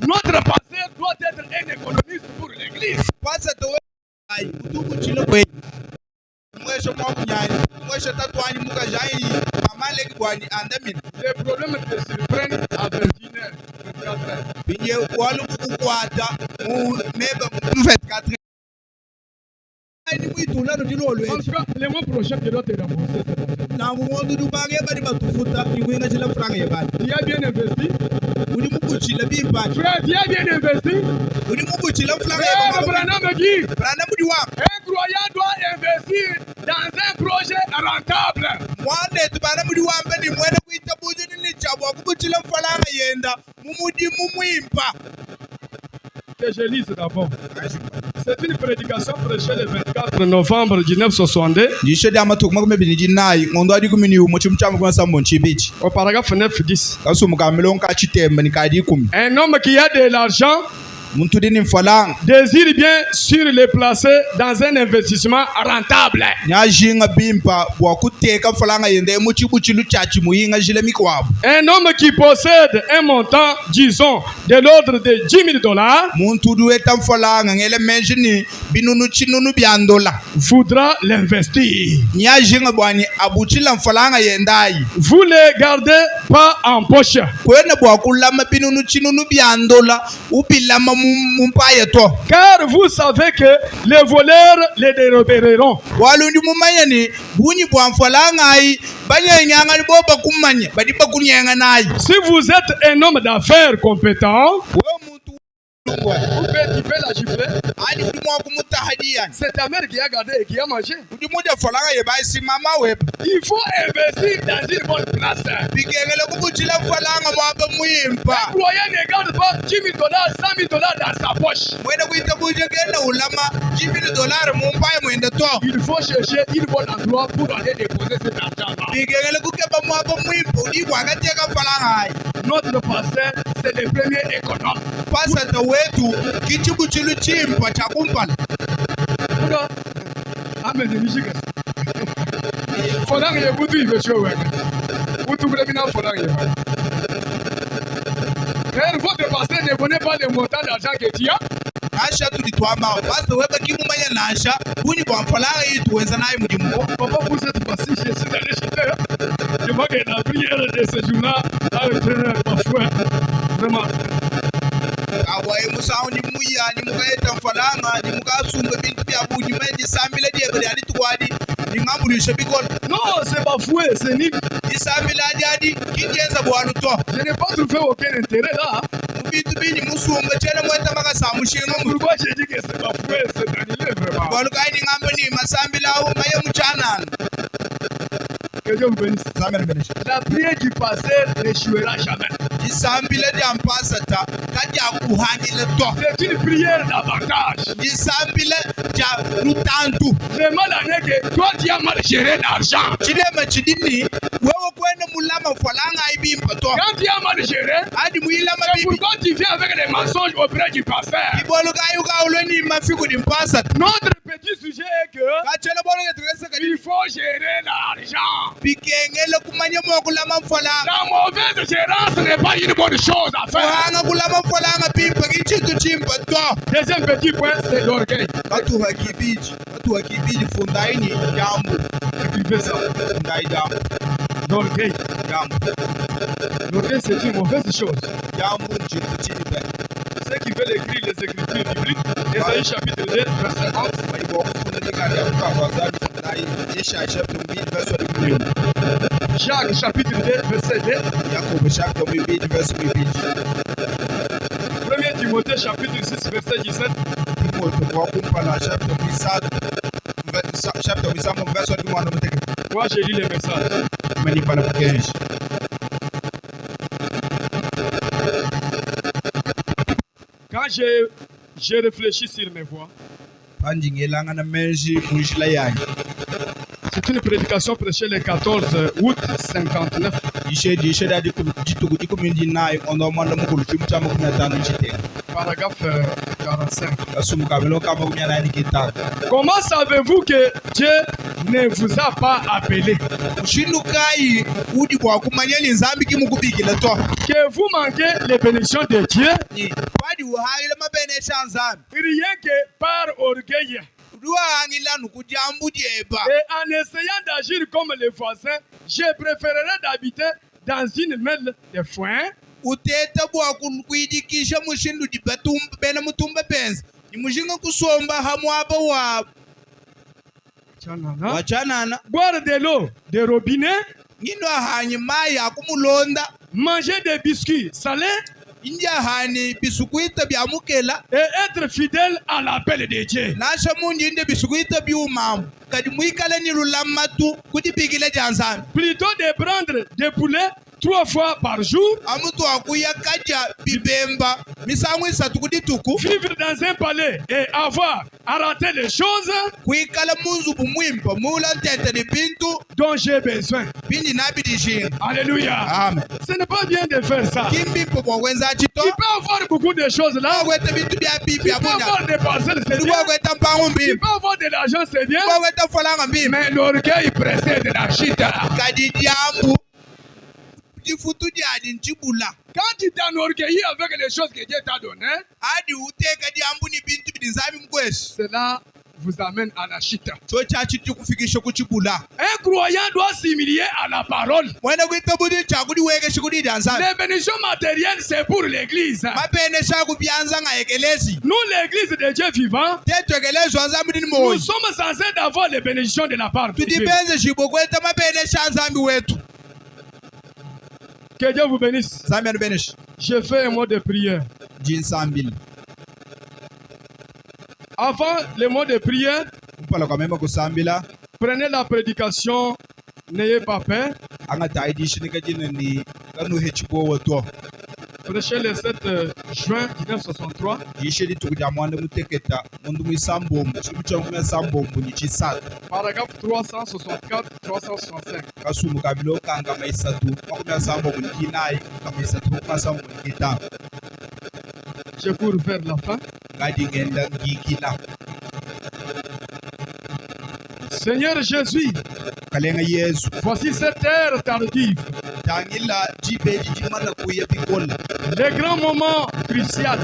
Notre pasteur doit être un économiste pour l'Église. Les problèmes se surprennent à 21h, 24h. En tout cas, les mois prochains, je dois te rembourser. Tu as bien investi? Frère, tu as bien investi? Frère, Branham me dit, un croyant doit investir dans un projet rentable. Que je lise d'abord. C'est une prédication prêchée le 24 novembre 1962. Au paragraphe 9-10. Un homme qui a de l'argent désire bien sûr les placer dans un investissement rentable. Un homme qui possède un montant, disons, de l'ordre de $10,000, voudra l'investir. Vous ne les gardez pas en poche. Car vous savez que les voleurs les dérobèrent. Si vous êtes un homme d'affaires compétent, tu peux la gifler. C'est ta mère qui a gardé et qui a mangé. Il faut investir dans une bonne place. Le croyant ne garde pas $10 000, $100 000 dans sa poche. Il faut chercher un bon endroit pour aller déposer cet argent-là. Notre pasteur, c'est le premier économe. Amen. Votre pasteur ne connaît pas le montant d'argent que tu as. Papa, pour cette fois-ci, je suis allé chez eux. Je vois que la prière de ce jour-là a été parfois vraiment. Non, c'est pas fouet, c'est nul. Je n'ai pas trouvé aucun intérêt là. Pourquoi j'ai dit que c'est pas fouet, c'est annulé vraiment. Que Dieu vous bénisse. La prière du pasteur n'échouera jamais. C'est une prière d'avantage. C'est mal à que toi tu as mal géré l'argent. Quand tu as mal géré, c'est pourquoi tu viens avec des mensonges auprès du pasteur. Notre petit sujet est que il faut gérer l'argent. La mauvaise gérance n'est pas une bonne chose à faire. Deuxième petit point, c'est l'orgueil. L'orgueil. L'orgueil, c'est une mauvaise chose. Ceux qui veulent écrire les écritures bibliques, Ésaïe chapitre 2, verset 11. Jacques chapitre 2, verset 2. 1 Timothée chapitre 6, verset 17. Moi j'ai lu les messages. Quand j'ai réfléchi sur mes voix, c'est une prédication prêchée le 14 août 59. Paragraphe 45. Comment savez-vous que Dieu ne vous a pas appelé? Que vous manquez les bénédictions de Dieu? Rien que par orgueil. Et en essayant d'agir comme les voisins, je préférerais d'habiter dans une mêle de foin. Boire de l'eau de robinet. Manger des biscuits salés. Et être fidèle à l'appel de Dieu. Plutôt de prendre des poulets 3 fois par jour. Vivre dans un palais et avoir à rater les choses dont j'ai besoin. Alléluia. Amen. Ce n'est pas bien de faire ça. Tu peux avoir beaucoup de choses là. Tu peux avoir des parcelles, c'est bien. Tu peux avoir de l'argent, c'est bien. Mais l'orgueil précède la chute. Quand tu t'enorgueillis avec les choses que Dieu t'a données, c'est là vous amène à la chute. Un croyant doit s'humilier à la parole. Les bénédictions matérielles, c'est pour l'église. Nous, l'église de Dieu vivant, nous sommes censés avoir les bénédictions de la part de Dieu. Que Dieu vous bénisse. Je fais un mot de prière. Avant le mot de prière, prenez la prédication, n'ayez pas peur. Prêchez le 7 juin 1963. Paragraphe 364-365. Je cours vers la fin. Seigneur Jésus, voici cette heure tardive. Les grands moments cruciaux.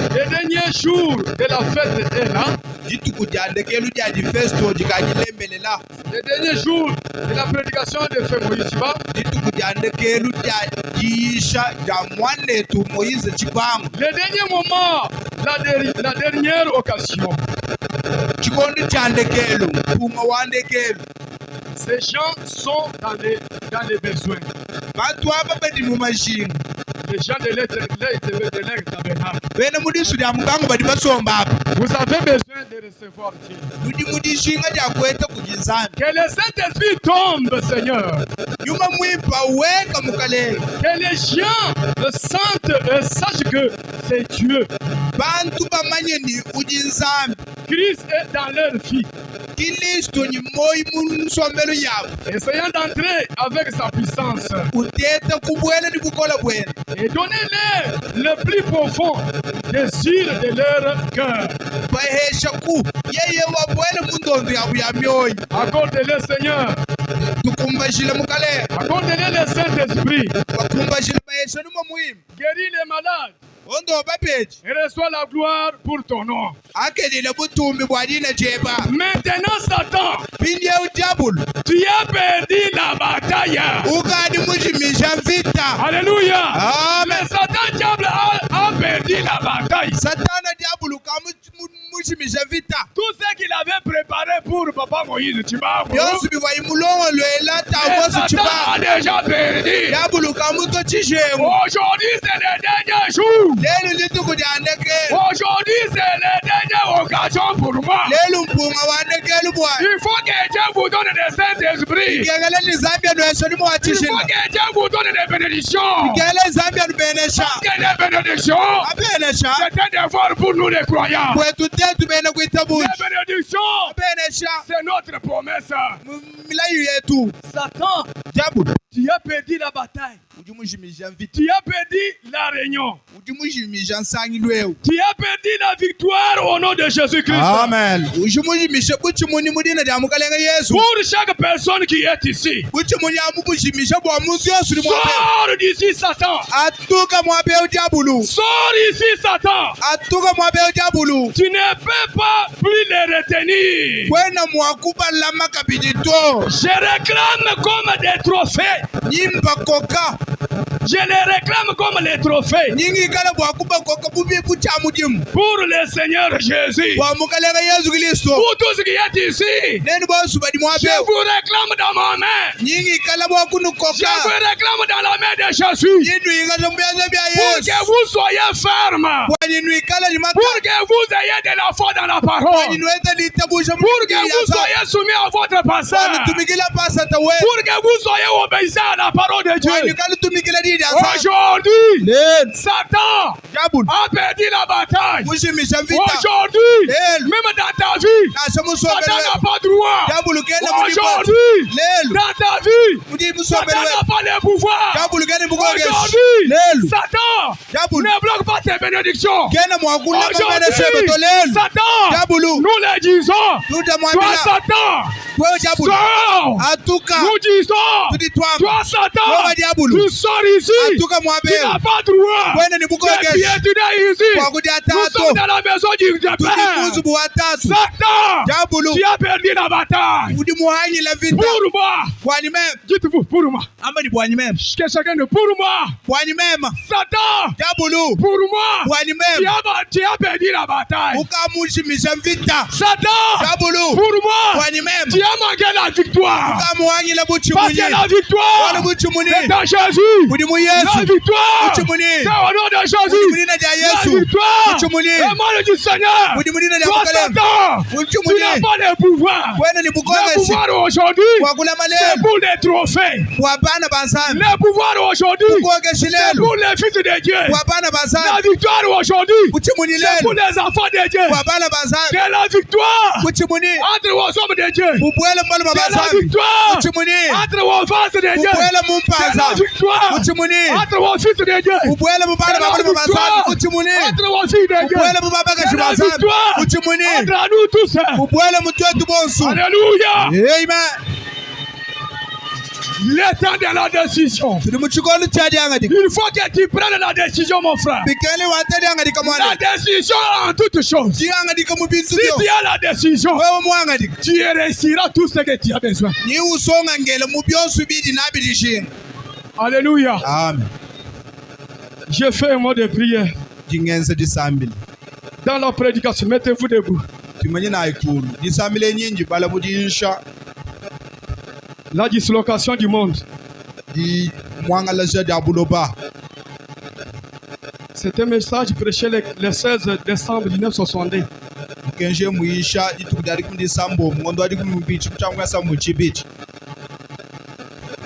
Les derniers jours de la fête est là. Les derniers jours de la prédication de Frère Moïse. Les derniers moments, la dernière occasion. Ces gens sont dans les besoins. Les gens de l'air tabernacle. Vous avez besoin de recevoir Dieu. Que le Saint-Esprit tombe, Seigneur. Que les gens sentent et sachent que c'est Dieu. Christ est dans leur vie. Essayons d'entrer avec sa puissance. Et donnez-leur le plus profond désir de leur cœur. Accordez-le, Seigneur. Accordez-le le Saint-Esprit. Guéris les malades. Et reçois la gloire pour ton nom. Maintenant, Satan, tu as perdu la bataille. Alléluia. Mais Satan, diable, a perdu la bataille. Tout ce qu'il avait préparé pour Papa Moïse, tu vas voir. Satan a déjà perdu. Aujourd'hui, c'est le dernier jour. Aujourd'hui, c'est la dernière occasion pour moi. Il faut que Dieu vous donne le Saint-Esprit. Il faut que Dieu vous donne des bénédictions. Parce que les bénédictions, c'est un devoir pour nous les croyants. Les bénédictions, c'est notre promesse. Satan, tu as perdu la bataille. Tu as perdu la réunion. Tu as perdu la victoire au nom de Jésus-Christ. Amen. Pour chaque personne qui est ici, sors d'ici Satan. Sors ici Satan. Tu ne peux pas plus les retenir. Je réclame comme des trophées. Je les réclame comme les trophées pour le Seigneur Jésus. Pour tout ce qui est ici, je vous réclame dans ma main. Je vous réclame dans la main de Jésus. Pour que vous soyez ferme. Pour que vous ayez de la foi dans la parole. Pour que vous soyez soumis à votre pasteur. Pour que vous soyez obéissants à la parole de Dieu. Aujourd'hui, Satan a perdu la bataille. Aujourd'hui, même dans ta vie, Satan n'a pas droit. Aujourd'hui, dans ta vie, Satan n'a pas le pouvoir. Aujourd'hui, Satan ne bloque pas tes bénédictions. Aujourd'hui, Satan, nous le disons. Toi, Satan, sors. Nous disons, toi, Satan, tu sors ici. ici, tu n'as pas droit de piétiner ici. Nous sommes dans la maison du Père. Satan, tu as perdu la bataille. Pour moi, dites-vous, pour moi. Que chacun de pour moi. Satan, pour moi, tu as perdu la bataille. Satan, pour moi, tu as manqué la victoire. Parce que la victoire, c'est en Jésus. La victoire, c'est au nom de Jésus. La victoire, est mal du Seigneur. Toi, Satan, tu n'as pas le pouvoir. Le pouvoir aujourd'hui, c'est pour les trophées. Le pouvoir aujourd'hui, c'est pour les fils de Dieu. La victoire aujourd'hui, c'est pour les enfants de Dieu. C'est la victoire entre vos hommes de Dieu. C'est la victoire entre vos fils de Dieu. C'est la victoire entre vos fils de Dieu. C'est la victoire entre vos filles de Dieu. C'est la victoire entre nous tous. Alléluia. Amen. Le temps de la décision. Il faut que tu prennes la décision, mon frère. La décision en toutes choses. Si tu as la décision, tu réussiras tout ce que tu as besoin. Alléluia. Amen. Je fais un mot de prière. Dans la prédication, mettez-vous debout. La dislocation du monde. C'est un message prêché le 16 décembre 1962.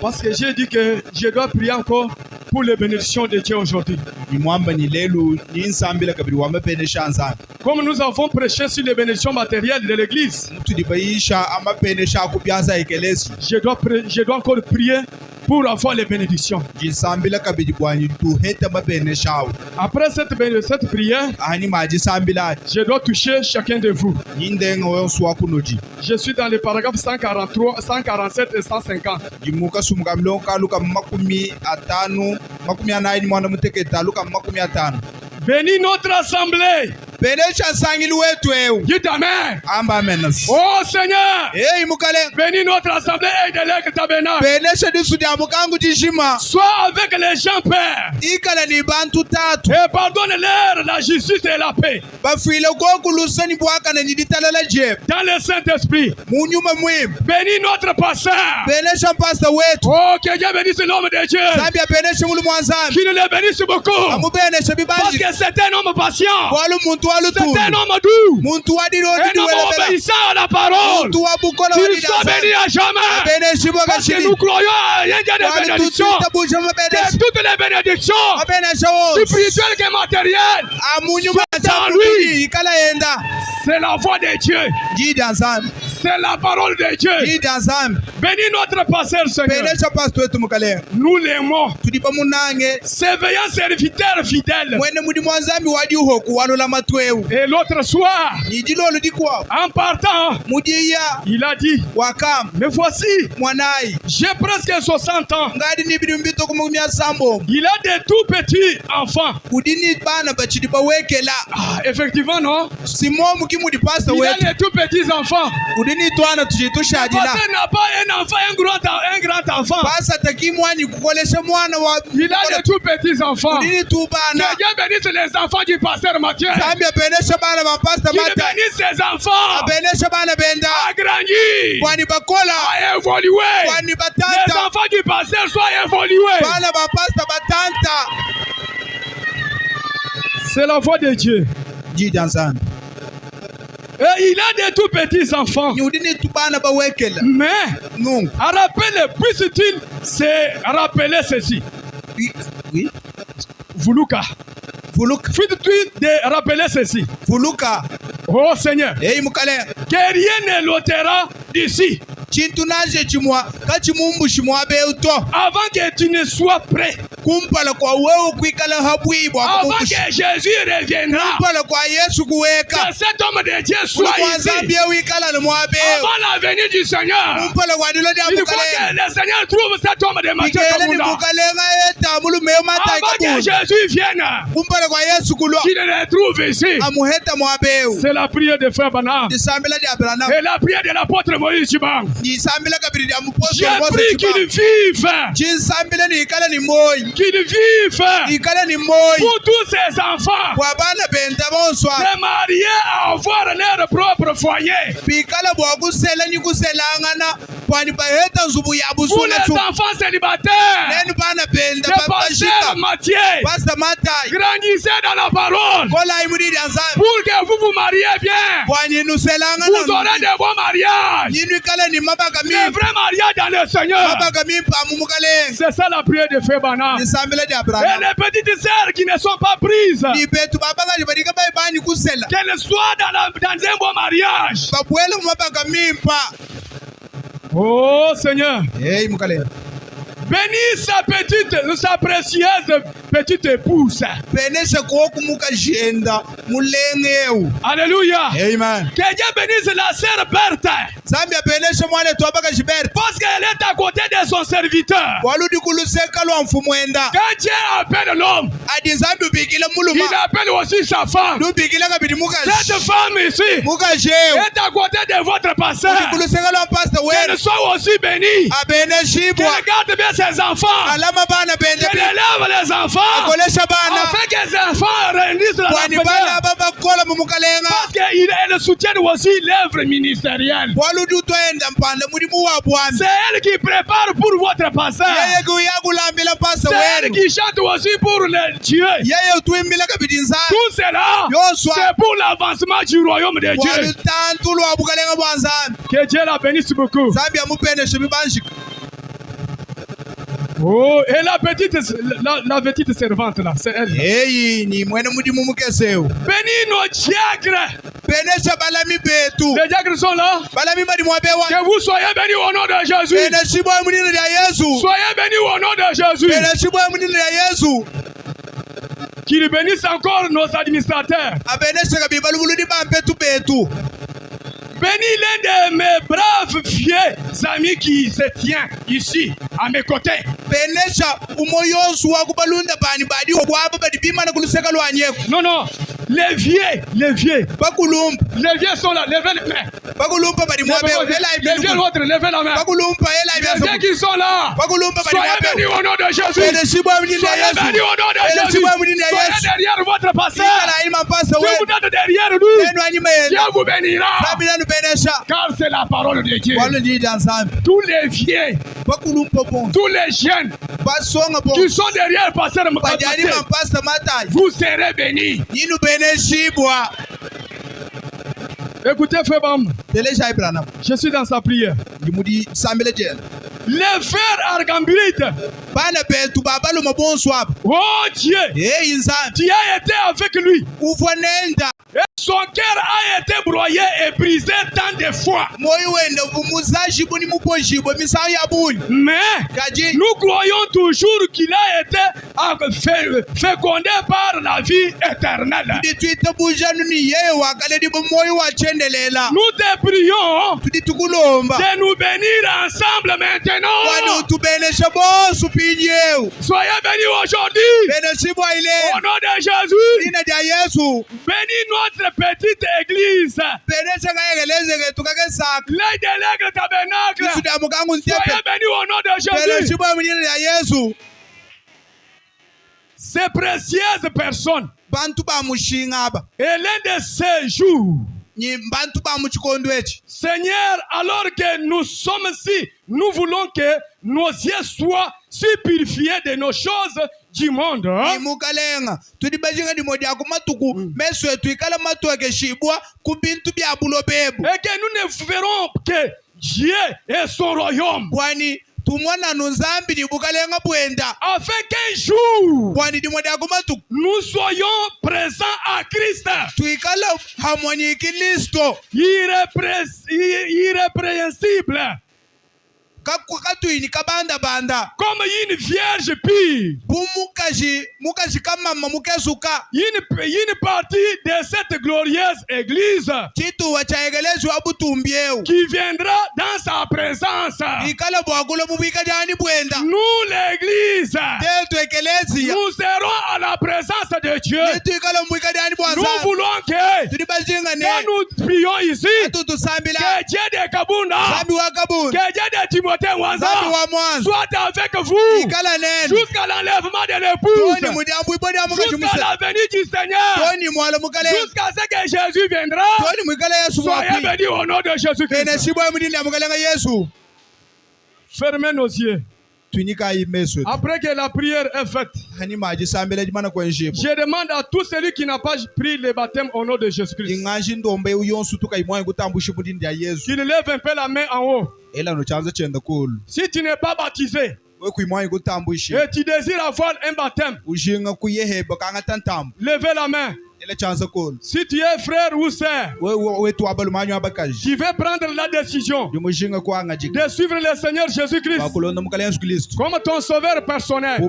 Parce que j'ai dit que je dois prier encore pour les bénédictions de Dieu aujourd'hui. Comme nous avons prêché sur les bénédictions matérielles de l'église, je dois encore prier pour avoir les bénédictions. Après cette prière, je dois toucher chacun de vous. Je suis dans les paragraphes 143, 147 et 150. Bénis notre assemblée. Dites Amen. Oh Seigneur, bénis notre assemblée et de tabernacle. Sois avec les gens, Père. Et pardonne-leur la justice et la paix. Dans le Saint-Esprit. Bénis notre pasteur. Oh, que Dieu bénisse l'homme de Dieu. Qu'il le bénisse beaucoup. Parce que c'est un homme patient. C'est un homme doux. Un homme obéissant à la parole. Qu'il soit béni à jamais. Parce que nous croyons à rien de bénédiction. Que toutes les bénédictions, spirituelles et matérielles, sont en lui. C'est la voix de Dieu. C'est la parole de Dieu. Bénis notre pasteur, Seigneur. Nous l'aimons. Surveillant serviteur fidèle. Et l'autre soir, en partant, il a dit, mais voici, j'ai presque 60 ans. Il a des tout petits enfants. Ah, effectivement, non? Il a des tout petits enfants. Le pasteur n'a pas un enfant, un grand enfant. Il a des tout petits enfants. Que Dieu bénisse les enfants du pasteur Mathieu. Qu'il bénisse ses enfants à grandir, à évoluer. Les enfants du pasteur soient évolués. C'est la voix de Dieu. Et il a des tout petits enfants. Mais, à rappeler, puisse-t-il se rappeler ceci? Oui. Vuluka. Puisse-t-il de rappeler ceci? Oh Seigneur. Que rien ne l'ôtera d'ici. Avant que tu ne sois prêt. kumpala kwa wewe kuikala habwibwa avant que Jésus reviendra. kumpala kwa Yesu kuweka Que cet homme de Dieu soit ici. Avant la venue du Seigneur. Il faut que le Seigneur trouve cet homme de Matthieu Kamunda. Avant que Jésus vienne. Qu'il le trouve ici. C'est la prière de Frère Branham. Et la prière de l'apôtre Moïse Chibang. J'ai pris qu'il vive. Qu'il vive. Pour tous ses enfants. Se marier à avoir leur propre foyer. Pour les enfants célibataires. Le pasteur Mathieu. Grandissez dans la parole. Pour que vous vous mariez bien. Vous aurez de bons mariages. Des vrais mariages dans le Seigneur. C'est ça la prière de Frère Branham. Et les petites sœurs qui ne sont pas prises. Qu'elles soient dans un bon mariage. Oh Seigneur. Bénis sa précieuse petite épouse. Alléluia. Amen. Que Dieu bénisse la sœur Berthe. Parce qu'elle est à côté de son serviteur. Quand Dieu appelle l'homme, il appelle aussi sa femme. Cette femme ici est à côté de votre pasteur. Qu'elle soit aussi bénie. Qu'elle garde bien ses enfants. Qu'elle élève les enfants. Afin que les enfants réunissent la prière. Parce qu'elle soutient aussi l'œuvre ministérielle. C'est elle qui prépare pour votre pasteur. C'est elle qui chante aussi pour le Dieu. Tout cela, c'est pour l'avancement du royaume de Dieu. Que Dieu la bénisse beaucoup. Oh, et la petite servante là, c'est elle. Bénis nos diacres. Les diacres sont là. Que vous soyez bénis au nom de Jésus. Soyez bénis au nom de Jésus. Qu'il bénisse encore nos administrateurs. Bénis l'un de mes braves vieux amis qui se tient ici, à mes côtés. Non, non, les vieux. Les vieux sont là, levez les mains. Les vieux l'autre, levez la main. Les vieux qui sont là, soyez bénis au nom de Jésus. Soyez bénis au nom de Jésus. Soyez derrière votre pasteur. Si vous êtes derrière lui, Dieu vous bénira. Car c'est la parole de Dieu. Tous les vieux, tous les jeunes qui sont derrière pasteur Matthieu, vous serez bénis. Écoutez, Frère Branham, je suis dans sa prière. Les frères Argambrite. Oh Dieu, tu as été avec lui. Et son cœur a été broyé et brisé tant de fois. Mais nous croyons toujours qu'il a été fécondé par la vie éternelle. Nous te prions de nous bénir ensemble maintenant. Soyez bénis aujourd'hui. Au nom de Jésus. Bénis notre petite église. L'œil de l'aigle tabernacle. Soyez bénis au nom de Jésus. Ces précieuses personnes. Et l'un de ces jours, Seigneur, alors que nous sommes ici, nous voulons que nos yeux soient si purifiés de nos choses du monde. Et que nous ne verrons que Dieu et son royaume. Afin qu'un jour, nous soyons présents à Christ. Irrépréhensible. Comme une vierge pure. Une partie de cette glorieuse église qui viendra dans sa présence. Nous, l'église, nous serons à la présence de Dieu. Nous voulons que quand nous prions ici, que Dieu de Kabunda, que Dieu de Timothée Wanza soit avec vous jusqu'à l'enlèvement de l'épouse, jusqu'à la venue du Seigneur, jusqu'à ce que Jésus viendra. Soyez bénis au nom de Jésus-Christ. Fermez nos yeux. Après que la prière est faite, je demande à tout celui qui n'a pas pris le baptême au nom de Jésus-Christ qu'il lève un peu la main en haut. Si tu n'es pas baptisé et tu désires avoir un baptême, levez la main. Si tu es frère ou sœur, tu veux prendre la décision de suivre le Seigneur Jésus-Christ comme ton sauveur personnel,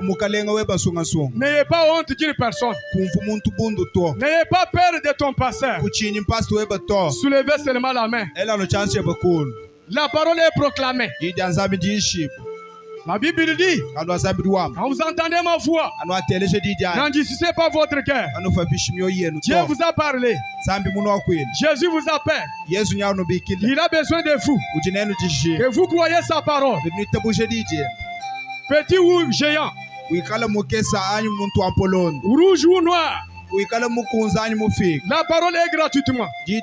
n'ayez pas honte d'une personne, n'ayez pas peur de ton pasteur, soulevez seulement la main. La parole est proclamée. La Bible dit, quand vous entendez ma voix, n'endurcissez pas votre cœur. Dieu vous a parlé. Jésus vous appelle. Il a besoin de vous. Que vous croyez sa parole. Petit ou géant, rouge ou noir, la parole est gratuitement. Si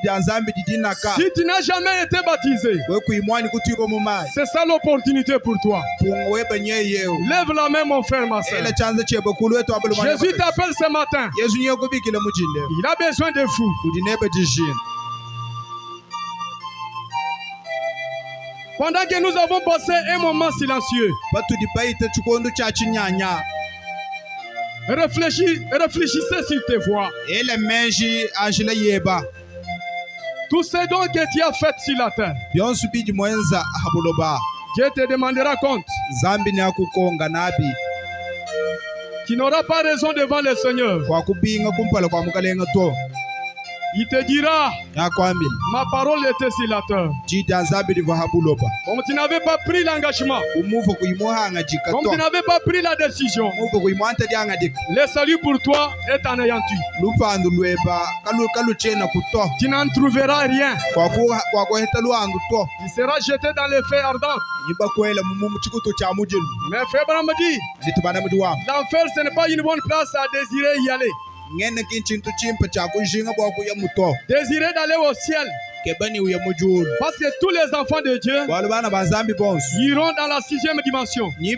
tu n'as jamais été baptisé, c'est ça l'opportunité pour toi. Lève la main, mon frère, ma soeur. Jésus t'appelle ce matin. Il a besoin de vous. Pendant que nous avons passé un moment silencieux, réfléchissez sur tes voix. Tout ce dont que tu as fait sur la terre, Dieu te demandera compte. Tu n'auras pas raison devant le Seigneur. Il te dira, ma parole était sur la terre. Comme tu n'avais pas pris l'engagement, comme tu n'avais pas pris la décision, le salut pour toi est anéanti. Tu n'en trouveras rien. Tu seras jeté dans les feux ardents. Mais frère Branham dit, l'enfer ce n'est pas une bonne place à désirer y aller. Désirer d'aller au ciel. Parce que tous les enfants de Dieu iront dans la 6e dimension. Si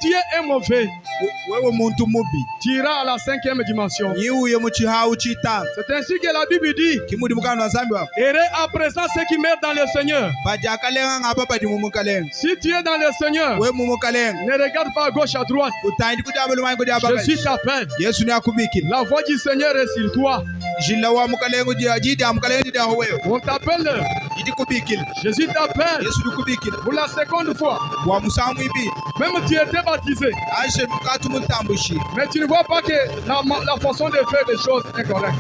tu es un mauvais, tu iras à la 5e dimension. C'est ainsi que la Bible dit, errez à présent ceux qui meurent dans le Seigneur. Si tu es dans le Seigneur, ne regarde pas à gauche, à droite. Jésus t'appelle. La voix du Seigneur est sur toi. On t'appelle. Jésus t'appelle pour la seconde fois. Même tu étais baptisé, mais tu ne vois pas que la façon de faire des choses est correcte.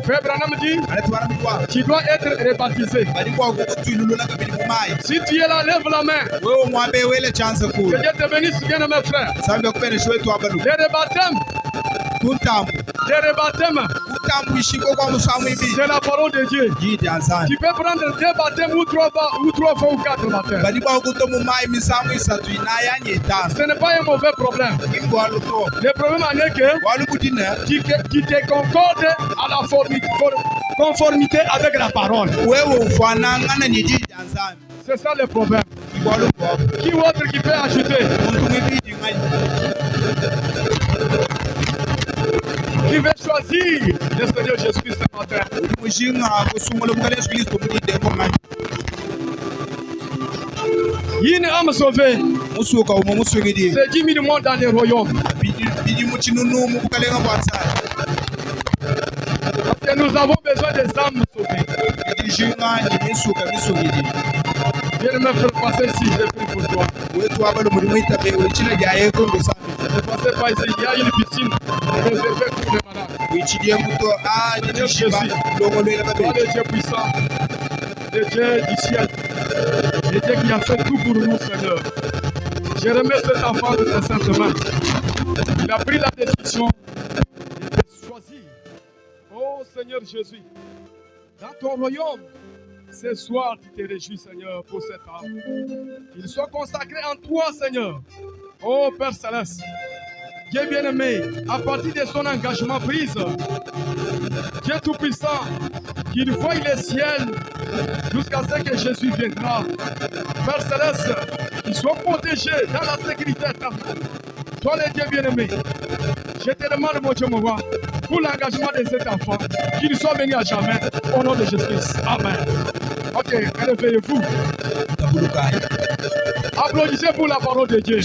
Frère Branham dit, tu dois être rebaptisé. Si tu es là, lève la main. Que Dieu te bénisse, bien-aimé frère. Les rebaptêmes, c'est la parole de Dieu. Tu peux prendre 2 baptêmes ou 3 fois ou 4 baptêmes. Ce n'est pas un mauvais problème. Le problème est que tu te concordes à la conformité avec la parole. C'est ça le problème. Qui autre qui peut ajouter? Qui veut choisir le Seigneur Jésus-Christ ce matin? Une âme sauvée, c'est 10 000 morts dans les royaumes. Parce que nous avons besoin des âmes sauvées. Viens me faire passer ici, je prie pour toi. Ne passez pas ici, il y a une piscine réservée pour les malades. Seigneur Jésus, toi le Dieu puissant, le Dieu du ciel, le Dieu qui a fait tout pour nous, Seigneur. Je remets cet enfant de tes saintes mains. Il a pris la décision de choisir. Oh Seigneur Jésus, dans ton royaume, ce soir tu te réjouis, Seigneur, pour cet âme. Qu'il soit consacré en toi, Seigneur. Oh Père Céleste, Dieu bien-aimé, à partir de son engagement pris, Dieu Tout-Puissant, qu'il voie le ciel jusqu'à ce que Jésus viendra. Père Céleste, qu'il soit protégé dans la sécurité éternelle. Toi le Dieu bien-aimé, je te demande, mon Dieu, mon roi, pour l'engagement de cet enfant, qu'il soit béni à jamais, au nom de Jésus-Christ. Amen. Ok, réveillez-vous. Applaudissez pour la parole de Dieu.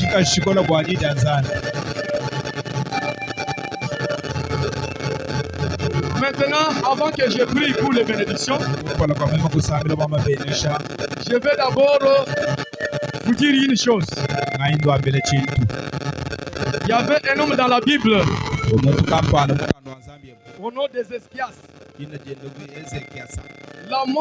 Maintenant, avant que je prie pour les bénédictions, je vais d'abord vous dire une chose. Il y avait un homme dans la Bible au nom d'Ézéchias. La mort